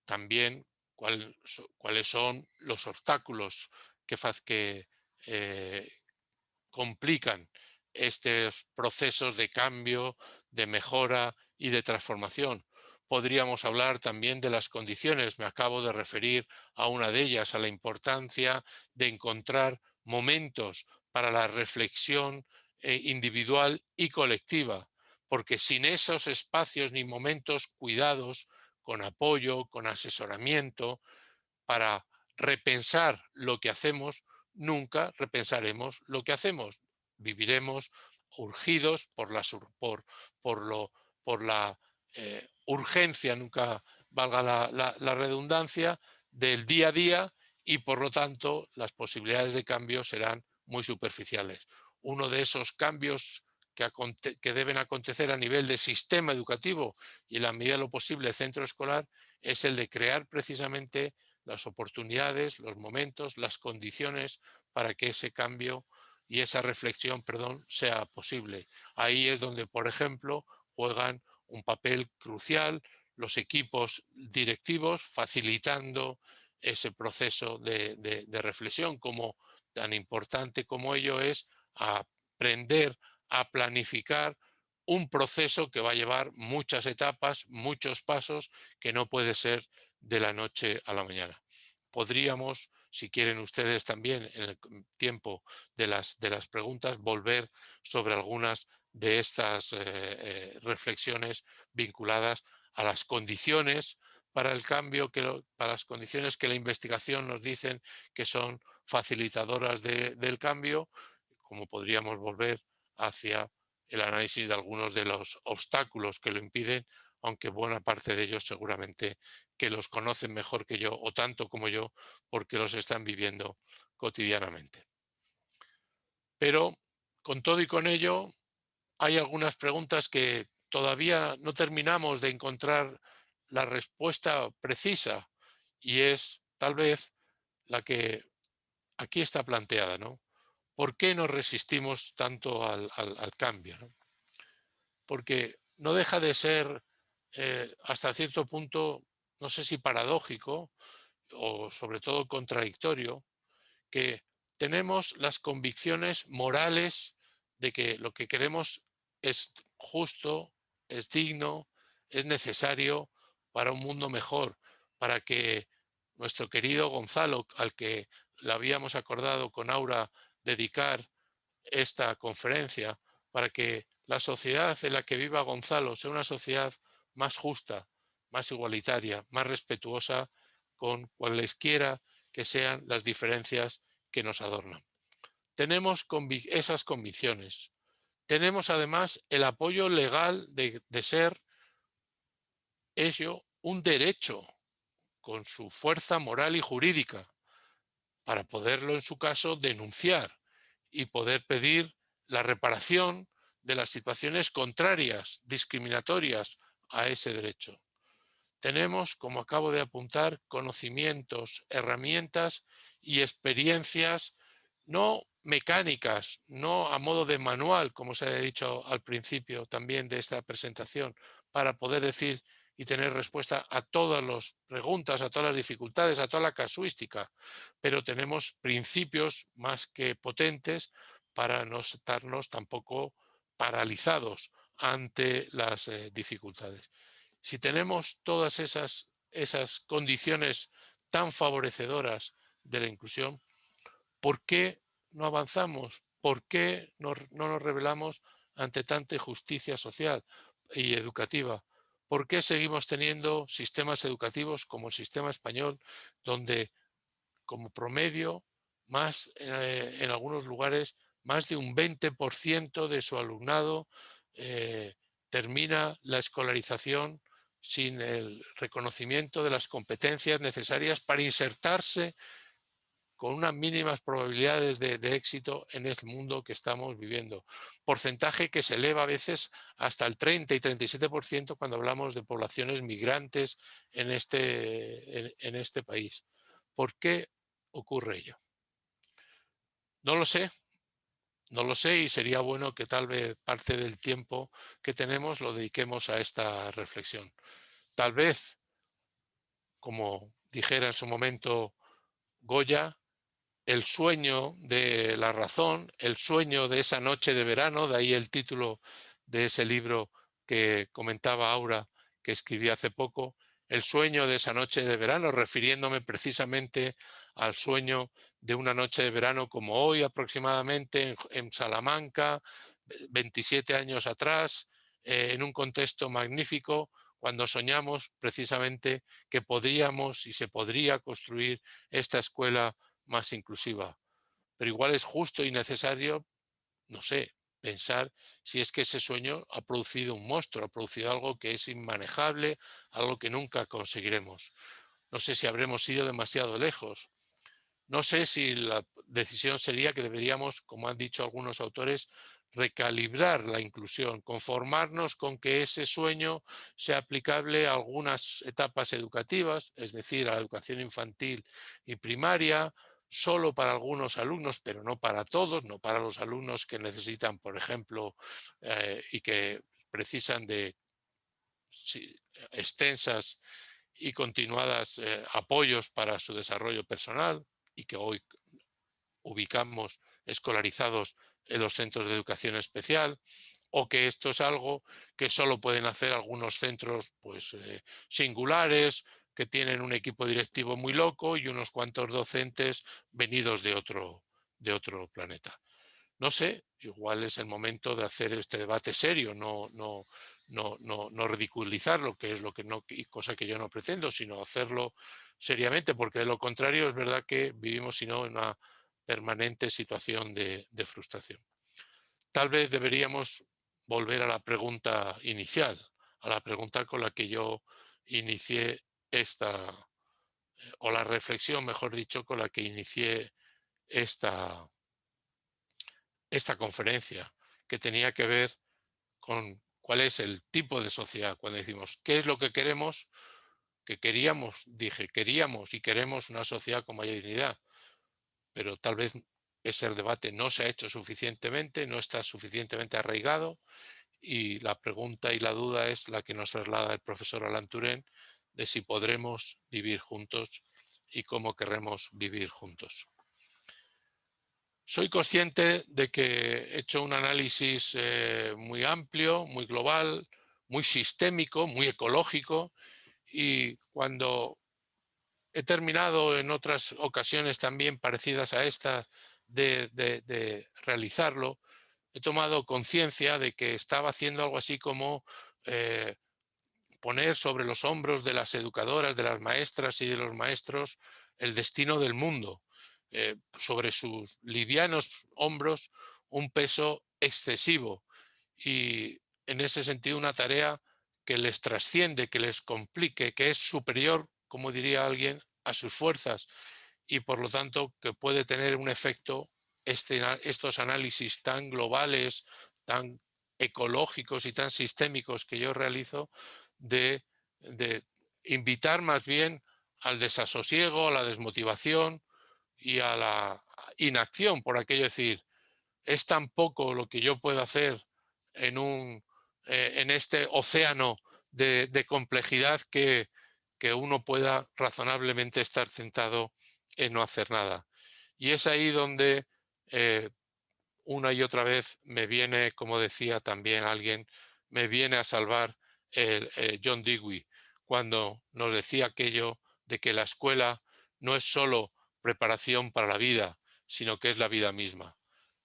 Speaker 2: también cuáles son los obstáculos que complican estos procesos de cambio, de mejora y de transformación. Podríamos hablar también de las condiciones. Me acabo de referir a una de ellas, a la importancia de encontrar momentos para la reflexión individual y colectiva, porque sin esos espacios ni momentos cuidados, con apoyo, con asesoramiento, para repensar lo que hacemos, nunca repensaremos lo que hacemos. Viviremos urgidos por la urgencia, nunca valga la redundancia, del día a día, y por lo tanto las posibilidades de cambio serán muy superficiales. Uno de esos cambios que deben acontecer a nivel de sistema educativo y en la medida de lo posible centro escolar es el de crear precisamente las oportunidades, los momentos, las condiciones para que ese cambio y esa reflexión, sea posible. Ahí es donde, por ejemplo, juegan un papel crucial los equipos directivos, facilitando ese proceso de reflexión, como tan importante como ello es aprender a planificar un proceso que va a llevar muchas etapas, muchos pasos, que no puede ser de la noche a la mañana. Podríamos, si quieren ustedes también, en el tiempo de las preguntas, volver sobre algunas de estas reflexiones vinculadas a las condiciones para el cambio, para las condiciones que la investigación nos dicen que son facilitadoras del cambio, como podríamos volver hacia el análisis de algunos de los obstáculos que lo impiden, aunque buena parte de ellos seguramente que los conocen mejor que yo o tanto como yo, porque los están viviendo cotidianamente. Pero con todo y con ello, hay algunas preguntas que todavía no terminamos de encontrar la respuesta precisa, y es tal vez la que aquí está planteada, ¿no? ¿Por qué nos resistimos tanto al cambio, ¿no? Porque no deja de ser hasta cierto punto, no sé si paradójico o sobre todo contradictorio, que tenemos las convicciones morales de que lo que queremos es justo, es digno, es necesario para un mundo mejor, para que nuestro querido Gonzalo, al que le habíamos acordado con Aura dedicar esta conferencia, para que la sociedad en la que viva Gonzalo sea una sociedad más justa, más igualitaria, más respetuosa con cualesquiera que sean las diferencias que nos adornan. Tenemos esas convicciones. Tenemos además el apoyo legal de ser ello un derecho con su fuerza moral y jurídica, para poderlo en su caso denunciar y poder pedir la reparación de las situaciones contrarias, discriminatorias a ese derecho. Tenemos, como acabo de apuntar, conocimientos, herramientas y experiencias no mecánicas, no a modo de manual, como se ha dicho al principio también de esta presentación, para poder decir y tener respuesta a todas las preguntas, a todas las dificultades, a toda la casuística, pero tenemos principios más que potentes para no estarnos tampoco paralizados ante las dificultades. Si tenemos todas esas condiciones tan favorecedoras de la inclusión, ¿por qué no avanzamos? ¿Por qué no nos rebelamos ante tanta injusticia social y educativa? ¿Por qué seguimos teniendo sistemas educativos como el sistema español, donde como promedio, en algunos lugares, más de un 20% de su alumnado eh, termina la escolarización sin el reconocimiento de las competencias necesarias para insertarse con unas mínimas probabilidades de éxito en el mundo que estamos viviendo? Porcentaje que se eleva a veces hasta el 30 y 37% cuando hablamos de poblaciones migrantes en este país. ¿Por qué ocurre ello? No lo sé, no lo sé, y sería bueno que tal vez parte del tiempo que tenemos lo dediquemos a esta reflexión. Tal vez, como dijera en su momento Goya, el sueño de la razón, el sueño de esa noche de verano, de ahí el título de ese libro que comentaba Aura, que escribí hace poco, el sueño de esa noche de verano, refiriéndome precisamente al sueño de una noche de verano como hoy aproximadamente en Salamanca, 27 años atrás, en un contexto magnífico, cuando soñamos precisamente que podríamos y se podría construir esta escuela más inclusiva. Pero igual es justo y necesario, no sé, pensar si es que ese sueño ha producido un monstruo, ha producido algo que es inmanejable, algo que nunca conseguiremos. No sé si habremos ido demasiado lejos. No sé si la decisión sería que deberíamos, como han dicho algunos autores, recalibrar la inclusión, conformarnos con que ese sueño sea aplicable a algunas etapas educativas, es decir, a la educación infantil y primaria, solo para algunos alumnos, pero no para todos, no para los alumnos que necesitan, por ejemplo, y que precisan de extensas y continuadas apoyos para su desarrollo personal y que hoy ubicamos escolarizados en los centros de educación especial, o que esto es algo que solo pueden hacer algunos centros pues, singulares, que tienen un equipo directivo muy loco y unos cuantos docentes venidos de otro planeta. No sé, igual es el momento de hacer este debate serio, no ridiculizarlo, que es lo que no, cosa que yo no pretendo, sino hacerlo seriamente, porque de lo contrario es verdad que vivimos sino en una permanente situación de frustración. Tal vez deberíamos volver a la pregunta inicial, a la pregunta con la que yo inicié esta, o la reflexión, mejor dicho, con la que inicié esta, esta conferencia, que tenía que ver con cuál es el tipo de sociedad. Cuando decimos qué es lo que queremos, que queríamos, dije, queríamos y queremos una sociedad con mayor dignidad, pero tal vez ese debate no se ha hecho suficientemente, no está suficientemente arraigado, y la pregunta y la duda es la que nos traslada el profesor Alan Turing, de si podremos vivir juntos y cómo querremos vivir juntos. Soy consciente de que he hecho un análisis muy amplio, muy global, muy sistémico, muy ecológico, y cuando he terminado en otras ocasiones también parecidas a esta de realizarlo, he tomado conciencia de que estaba haciendo algo así como eh, poner sobre los hombros de las educadoras, de las maestras y de los maestros el destino del mundo, sobre sus livianos hombros un peso excesivo, y en ese sentido una tarea que les trasciende, que les complique, que es superior, como diría alguien, a sus fuerzas, y por lo tanto que puede tener un efecto estos análisis tan globales, tan ecológicos y tan sistémicos que yo realizo, de invitar más bien al desasosiego, a la desmotivación y inacción, por aquello de decir, es tan poco lo que yo puedo hacer en este océano de complejidad que uno pueda razonablemente estar tentado en no hacer nada. Y es ahí donde una y otra vez me viene, como decía también alguien, me viene a salvar John Dewey, cuando nos decía aquello de que la escuela no es solo preparación para la vida, sino que es la vida misma.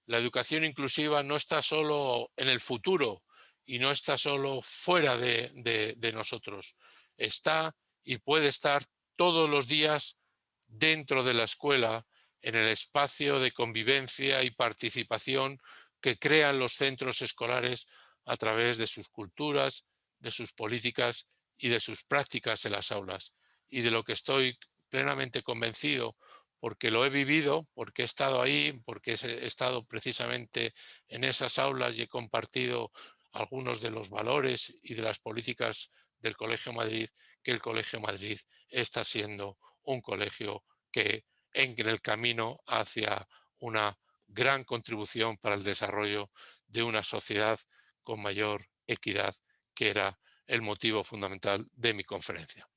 Speaker 2: La educación inclusiva no está solo en el futuro y no está solo fuera de nosotros. Está y puede estar todos los días dentro de la escuela, en el espacio de convivencia y participación que crean los centros escolares a través de sus culturas, de sus políticas y de sus prácticas en las aulas. Y de lo que estoy plenamente convencido, porque lo he vivido, porque he estado ahí, porque he estado precisamente en esas aulas y he compartido algunos de los valores y de las políticas del Colegio Madrid, que el Colegio Madrid está siendo un colegio que en el camino hacia una gran contribución para el desarrollo de una sociedad con mayor equidad, que era el motivo fundamental de mi conferencia.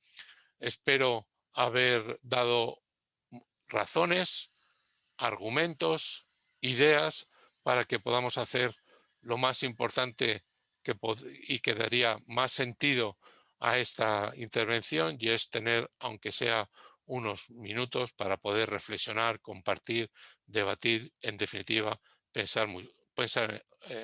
Speaker 2: Espero haber dado razones, argumentos, ideas para que podamos hacer lo más importante y que daría más sentido a esta intervención, y es tener, aunque sea unos minutos, para poder reflexionar, compartir, debatir, en definitiva, pensar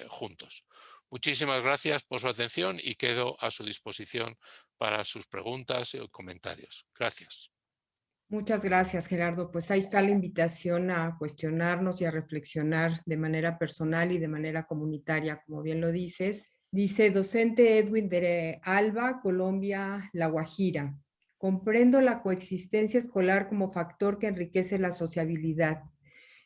Speaker 2: juntos. Muchísimas gracias por su atención y quedo a su disposición para sus preguntas y comentarios. Gracias.
Speaker 1: Muchas gracias, Gerardo. Pues ahí está la invitación a cuestionarnos y a reflexionar de manera personal y de manera comunitaria, como bien lo dices. Dice docente Edwin de Alba, Colombia, La Guajira. Comprendo la coexistencia escolar como factor que enriquece la sociabilidad.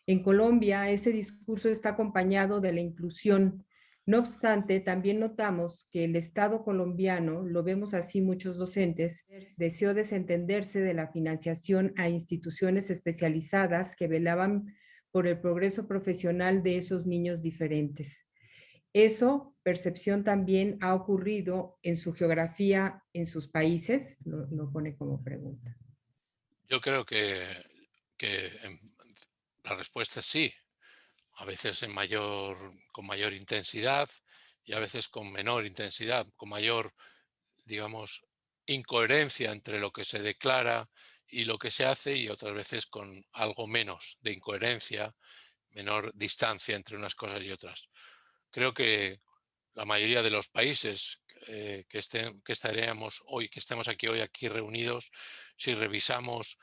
Speaker 1: En Colombia, ese discurso está acompañado de la inclusión. No obstante, también notamos que el Estado colombiano, lo vemos así muchos docentes, deseó desentenderse de la financiación a instituciones especializadas que velaban por el progreso profesional de esos niños diferentes. Eso, percepción también ha ocurrido en su geografía, en sus países, lo pone como pregunta.
Speaker 2: Yo creo que la respuesta es sí, a veces con mayor intensidad y a veces con menor intensidad, con mayor, digamos, incoherencia entre lo que se declara y lo que se hace, y otras veces con algo menos de incoherencia, menor distancia entre unas cosas y otras. Creo que la mayoría de los países que estemos aquí reunidos, si revisamos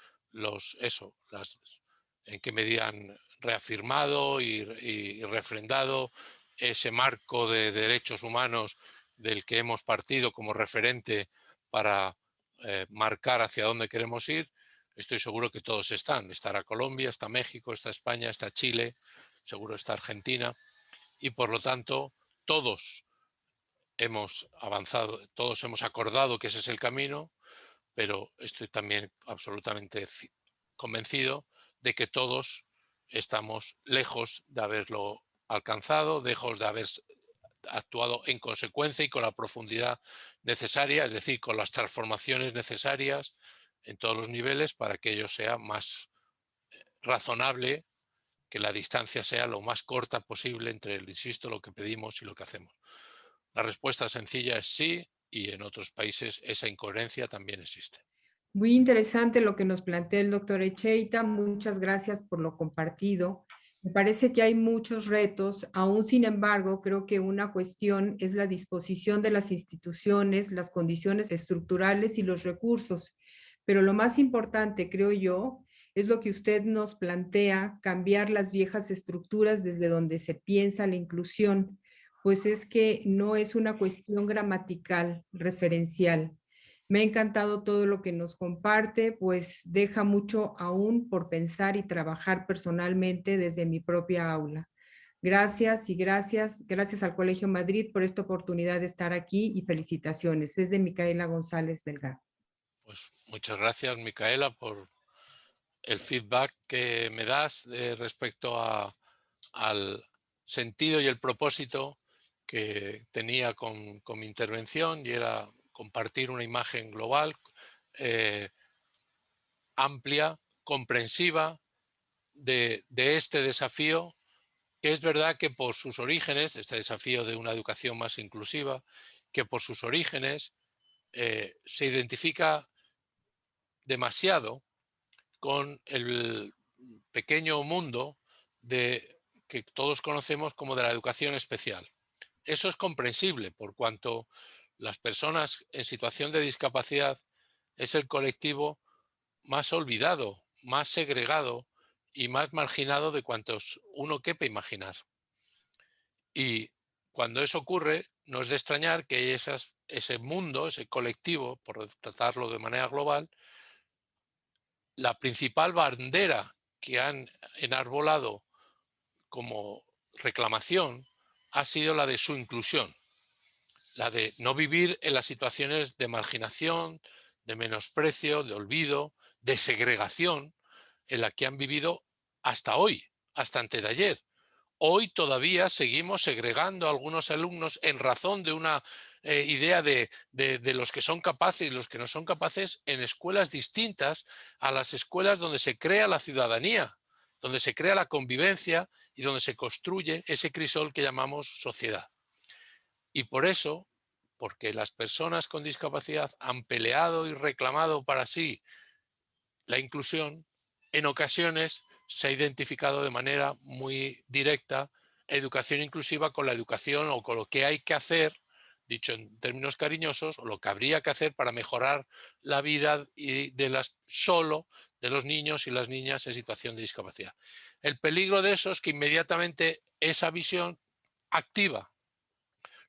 Speaker 2: en qué medida han reafirmado y refrendado ese marco de derechos humanos del que hemos partido como referente para marcar hacia dónde queremos ir, estoy seguro que todos están. Estará Colombia, está México, está España, está Chile, seguro está Argentina, y por lo tanto todos hemos avanzado, todos hemos acordado que ese es el camino, pero estoy también absolutamente convencido de que todos estamos lejos de haberlo alcanzado, lejos de haber actuado en consecuencia y con la profundidad necesaria, es decir, con las transformaciones necesarias en todos los niveles para que ello sea más razonable, que la distancia sea lo más corta posible entre, insisto, lo que pedimos y lo que hacemos. La respuesta sencilla es sí, y en otros países esa incoherencia también existe.
Speaker 1: Muy interesante lo que nos plantea el doctor Echeita. Muchas gracias por lo compartido. Me parece que hay muchos retos. Aún sin embargo, creo que una cuestión es la disposición de las instituciones, las condiciones estructurales y los recursos. Pero lo más importante, creo yo, es lo que usted nos plantea, cambiar las viejas estructuras desde donde se piensa la inclusión, pues es que no es una cuestión gramatical, referencial. Me ha encantado todo lo que nos comparte, pues deja mucho aún por pensar y trabajar personalmente desde mi propia aula. Gracias y gracias al Colegio Madrid por esta oportunidad de estar aquí y felicitaciones. Es de Micaela González Delgado.
Speaker 2: Pues muchas gracias, Micaela, por el feedback que me das respecto al sentido y el propósito que tenía con mi intervención, y era compartir una imagen global, eh, amplia, comprensiva de este desafío, que es verdad que por sus orígenes, este desafío de una educación más inclusiva, que por sus orígenes se identifica demasiado con el pequeño mundo que todos conocemos como de la educación especial. Eso es comprensible por cuanto las personas en situación de discapacidad es el colectivo más olvidado, más segregado y más marginado de cuantos uno quepa imaginar. Y cuando eso ocurre, no es de extrañar que ese mundo, ese colectivo, por tratarlo de manera global, la principal bandera que han enarbolado como reclamación ha sido la de su inclusión, la de no vivir en las situaciones de marginación, de menosprecio, de olvido, de segregación en la que han vivido hasta hoy, hasta antes de ayer. Hoy todavía seguimos segregando a algunos alumnos en razón de una idea de los que son capaces y los que no son capaces en escuelas distintas a las escuelas donde se crea la ciudadanía, donde se crea la convivencia y donde se construye ese crisol que llamamos sociedad. Y por eso, porque las personas con discapacidad han peleado y reclamado para sí la inclusión, en ocasiones se ha identificado de manera muy directa educación inclusiva con la educación o con lo que hay que hacer, dicho en términos cariñosos, o lo que habría que hacer para mejorar la vida solo de los niños y las niñas en situación de discapacidad. El peligro de eso es que inmediatamente esa visión activa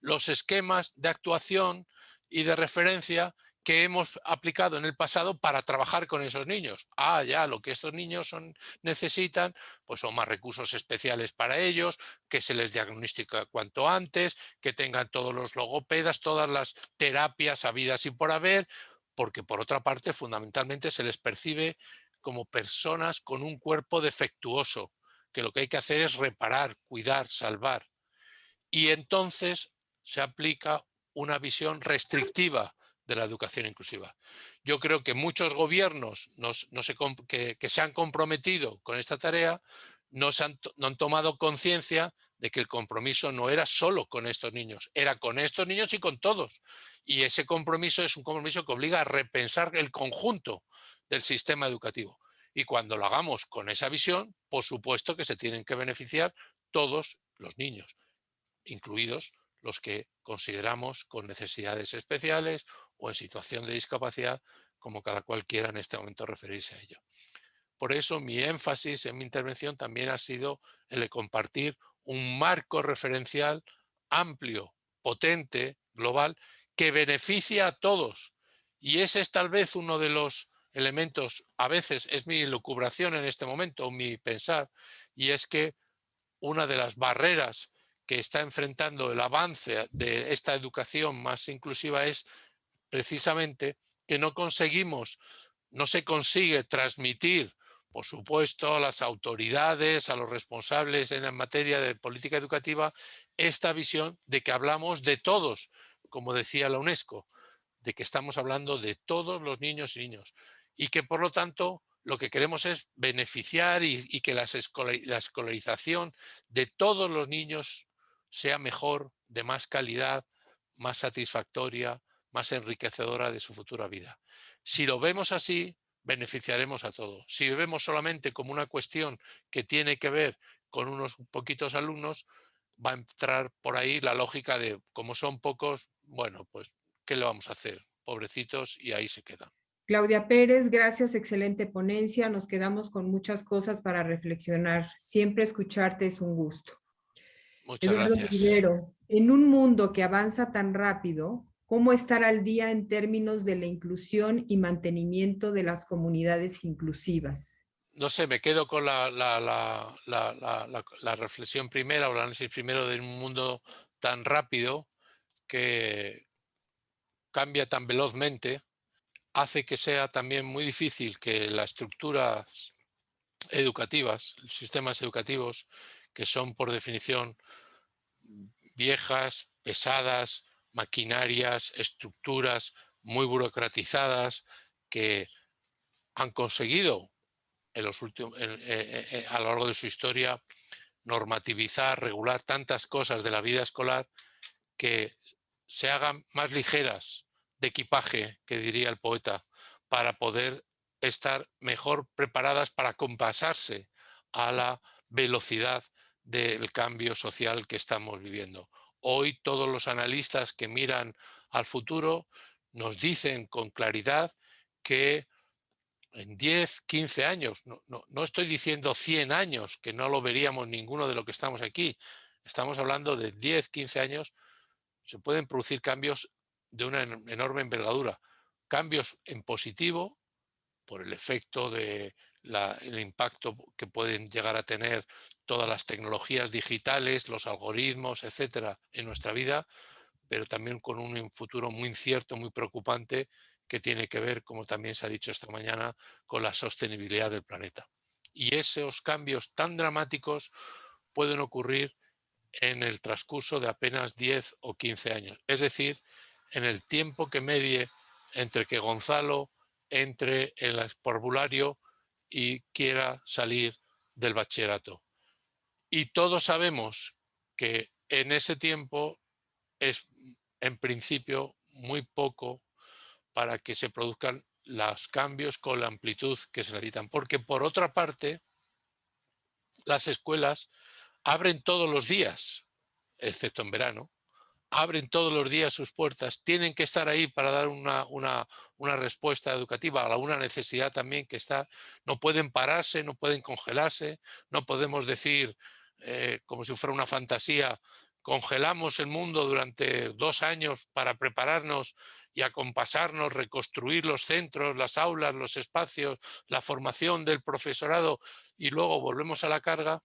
Speaker 2: los esquemas de actuación y de referencia que hemos aplicado en el pasado para trabajar con esos niños. Ya, lo que estos niños necesitan, pues son más recursos especiales para ellos, que se les diagnostique cuanto antes, que tengan todos los logopedas, todas las terapias habidas y por haber, porque por otra parte, fundamentalmente se les percibe como personas con un cuerpo defectuoso, que lo que hay que hacer es reparar, cuidar, salvar. Y entonces se aplica una visión restrictiva de la educación inclusiva. Yo creo que muchos gobiernos que se han comprometido con esta tarea no han tomado conciencia de que el compromiso no era solo con estos niños, era con estos niños y con todos. Y ese compromiso es un compromiso que obliga a repensar el conjunto del sistema educativo. Y cuando lo hagamos con esa visión, por supuesto que se tienen que beneficiar todos los niños, incluidos los que consideramos con necesidades especiales o en situación de discapacidad, como cada cual quiera en este momento referirse a ello. Por eso mi énfasis en mi intervención también ha sido el de compartir un marco referencial amplio, potente, global, que beneficia a todos. Y ese es tal vez uno de los elementos, a veces es mi elucubración en este momento, o mi pensar, y es que una de las barreras que está enfrentando el avance de esta educación más inclusiva es precisamente que no se consigue transmitir, por supuesto, a las autoridades, a los responsables en la materia de política educativa, esta visión de que hablamos de todos, como decía la UNESCO, de que estamos hablando de todos los niños y niños, y que por lo tanto lo que queremos es beneficiar y que la escolarización de todos los niños sea mejor, de más calidad, más satisfactoria, más enriquecedora de su futura vida. Si lo vemos así, beneficiaremos a todos. Si lo vemos solamente como una cuestión que tiene que ver con unos poquitos alumnos, va a entrar por ahí la lógica de, como son pocos, bueno, pues, ¿qué le vamos a hacer? Pobrecitos, y ahí se queda.
Speaker 1: Claudia Pérez, gracias, excelente ponencia. Nos quedamos con muchas cosas para reflexionar. Siempre escucharte es un gusto.
Speaker 2: Muchas
Speaker 1: Eduardo
Speaker 2: gracias.
Speaker 1: Rivero, en un mundo que avanza tan rápido, ¿cómo estar al día en términos de la inclusión y mantenimiento de las comunidades inclusivas?
Speaker 2: No sé, me quedo con la reflexión primera o el análisis primero de un mundo tan rápido que cambia tan velozmente, hace que sea también muy difícil que la estructura educativas, sistemas educativos que son por definición viejas, pesadas, maquinarias, estructuras muy burocratizadas que han conseguido en los últimos, a lo largo de su historia normativizar, regular tantas cosas de la vida escolar que se hagan más ligeras de equipaje, que diría el poeta, para poder estar mejor preparadas para compasarse a la velocidad del cambio social que estamos viviendo. Hoy todos los analistas que miran al futuro nos dicen con claridad que en 10, 15 años, no estoy diciendo 100 años, que no lo veríamos ninguno de lo que estamos aquí, estamos hablando de 10, 15 años, se pueden producir cambios de una enorme envergadura, cambios en positivo por el efecto de el impacto que pueden llegar a tener todas las tecnologías digitales, los algoritmos, etcétera, en nuestra vida, pero también con un futuro muy incierto, muy preocupante, que tiene que ver, como también se ha dicho esta mañana, con la sostenibilidad del planeta. Y esos cambios tan dramáticos pueden ocurrir en el transcurso de apenas 10 o 15 años. Es decir, en el tiempo que medie entre que Gonzalo entre en el parvulario y quiera salir del bachillerato. Y todos sabemos que en ese tiempo es en principio muy poco para que se produzcan los cambios con la amplitud que se necesitan. Porque por otra parte, las escuelas abren todos los días, excepto en verano, abren todos los días sus puertas, tienen que estar ahí para dar una respuesta educativa a una necesidad también que está, no pueden pararse, no pueden congelarse, no podemos decir, como si fuera una fantasía, congelamos el mundo durante 2 años para prepararnos y acompasarnos, reconstruir los centros, las aulas, los espacios, la formación del profesorado y luego volvemos a la carga,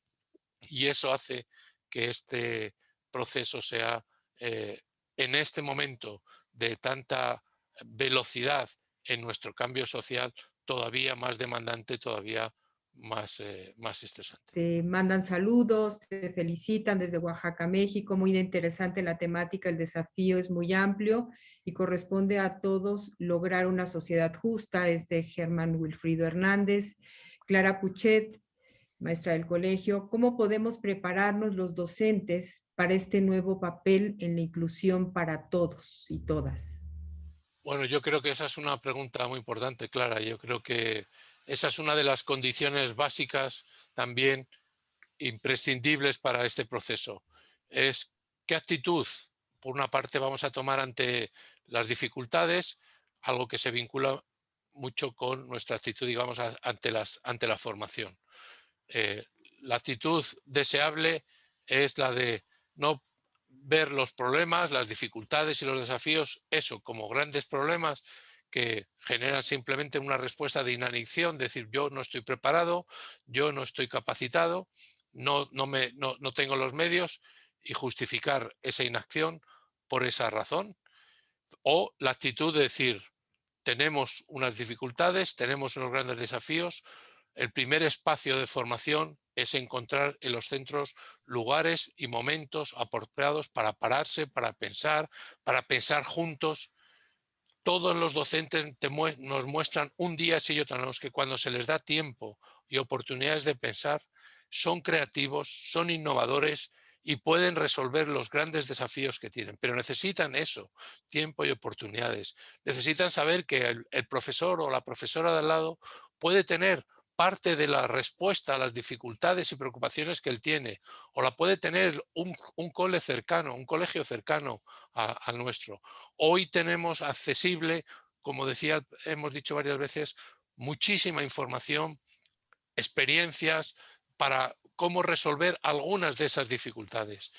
Speaker 2: y eso hace que este proceso sea, eh, en este momento de tanta velocidad en nuestro cambio social, todavía más demandante, todavía más estresante.
Speaker 1: Te mandan saludos, te felicitan desde Oaxaca, México. Muy interesante la temática, el desafío es muy amplio y corresponde a todos lograr una sociedad justa. Es de Germán Wilfrido Hernández. Clara Puchet, maestra del colegio, ¿cómo podemos prepararnos los docentes para este nuevo papel en la inclusión para todos y todas?
Speaker 2: Bueno, yo creo que esa es una pregunta muy importante, Clara. Yo creo que esa es una de las condiciones básicas también imprescindibles para este proceso. Es qué actitud, por una parte, vamos a tomar ante las dificultades, algo que se vincula mucho con nuestra actitud, digamos, ante la formación. Eh, la actitud deseable es la de no ver los problemas, las dificultades y los desafíos, eso, como grandes problemas que generan simplemente una respuesta de inanición, decir yo no estoy preparado, yo no estoy capacitado, no tengo los medios, y justificar esa inacción por esa razón. O la actitud de decir, tenemos unas dificultades, tenemos unos grandes desafíos. El primer espacio de formación es encontrar en los centros lugares y momentos apropiados para pararse, para pensar juntos. Todos los docentes nos muestran un día sí y otro no, que cuando se les da tiempo y oportunidades de pensar, son creativos, son innovadores y pueden resolver los grandes desafíos que tienen. Pero necesitan eso, tiempo y oportunidades. Necesitan saber que el profesor o la profesora de al lado puede tener parte de la respuesta a las dificultades y preocupaciones que él tiene, o la puede tener un cole cercano, un colegio cercano al nuestro. Hoy tenemos accesible, como decía, hemos dicho varias veces, muchísima información, experiencias para cómo resolver algunas de esas dificultades.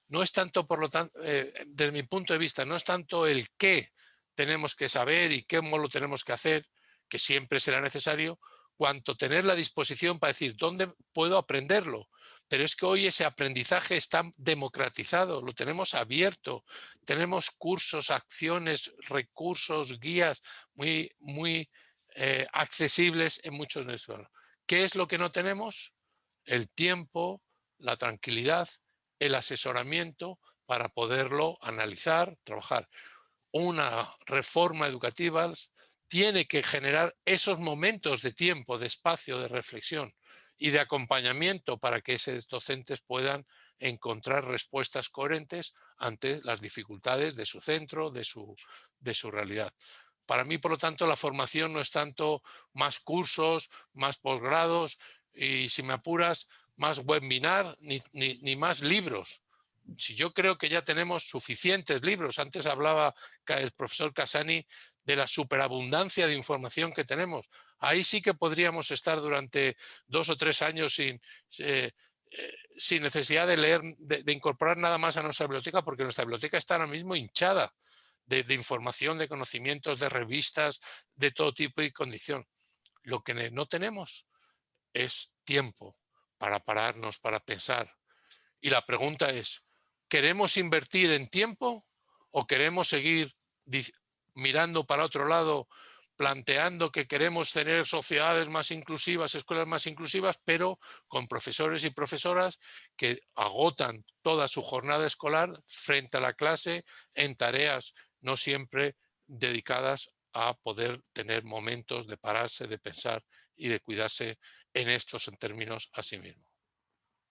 Speaker 2: No es tanto, por lo tanto, desde mi punto de vista, no es tanto el qué tenemos que saber y cómo lo tenemos que hacer, que siempre será necesario, cuanto tener la disposición para decir dónde puedo aprenderlo. Pero es que hoy ese aprendizaje está democratizado, lo tenemos abierto, tenemos cursos, acciones, recursos, guías muy accesibles en muchos de nosotros. ¿Qué es lo que no tenemos? El tiempo, la tranquilidad, el asesoramiento para poderlo analizar, trabajar. Una reforma educativa tiene que generar esos momentos de tiempo, de espacio, de reflexión y de acompañamiento para que esos docentes puedan encontrar respuestas coherentes ante las dificultades de su centro, de su realidad. Para mí, por lo tanto, la formación no es tanto más cursos, más posgrados y, si me apuras, más webinar ni más libros. Si yo creo que ya tenemos suficientes libros, antes hablaba el profesor Casani de la superabundancia de información que tenemos. Ahí sí que podríamos estar durante 2 o 3 años sin necesidad de leer, de incorporar nada más a nuestra biblioteca, porque nuestra biblioteca está ahora mismo hinchada de información, de conocimientos, de revistas, de todo tipo y condición. Lo que no tenemos es tiempo para pararnos, para pensar. Y la pregunta es, ¿queremos invertir en tiempo o queremos seguir mirando para otro lado, planteando que queremos tener sociedades más inclusivas, escuelas más inclusivas, pero con profesores y profesoras que agotan toda su jornada escolar frente a la clase en tareas no siempre dedicadas a poder tener momentos de pararse, de pensar y de cuidarse en estos términos a sí mismo?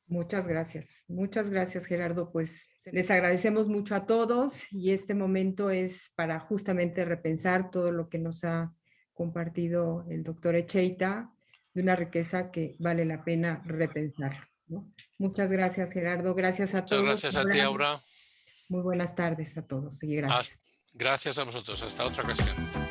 Speaker 1: Muchas gracias Gerardo. Pues les agradecemos mucho a todos y este momento es para justamente repensar todo lo que nos ha compartido el doctor Echeita, de una riqueza que vale la pena repensar, ¿no? Muchas gracias Gerardo, gracias a
Speaker 2: Muchas
Speaker 1: todos.
Speaker 2: gracias a ti, Aura.
Speaker 1: Muy buenas tardes a todos y gracias.
Speaker 2: Gracias a vosotros. Hasta otra ocasión.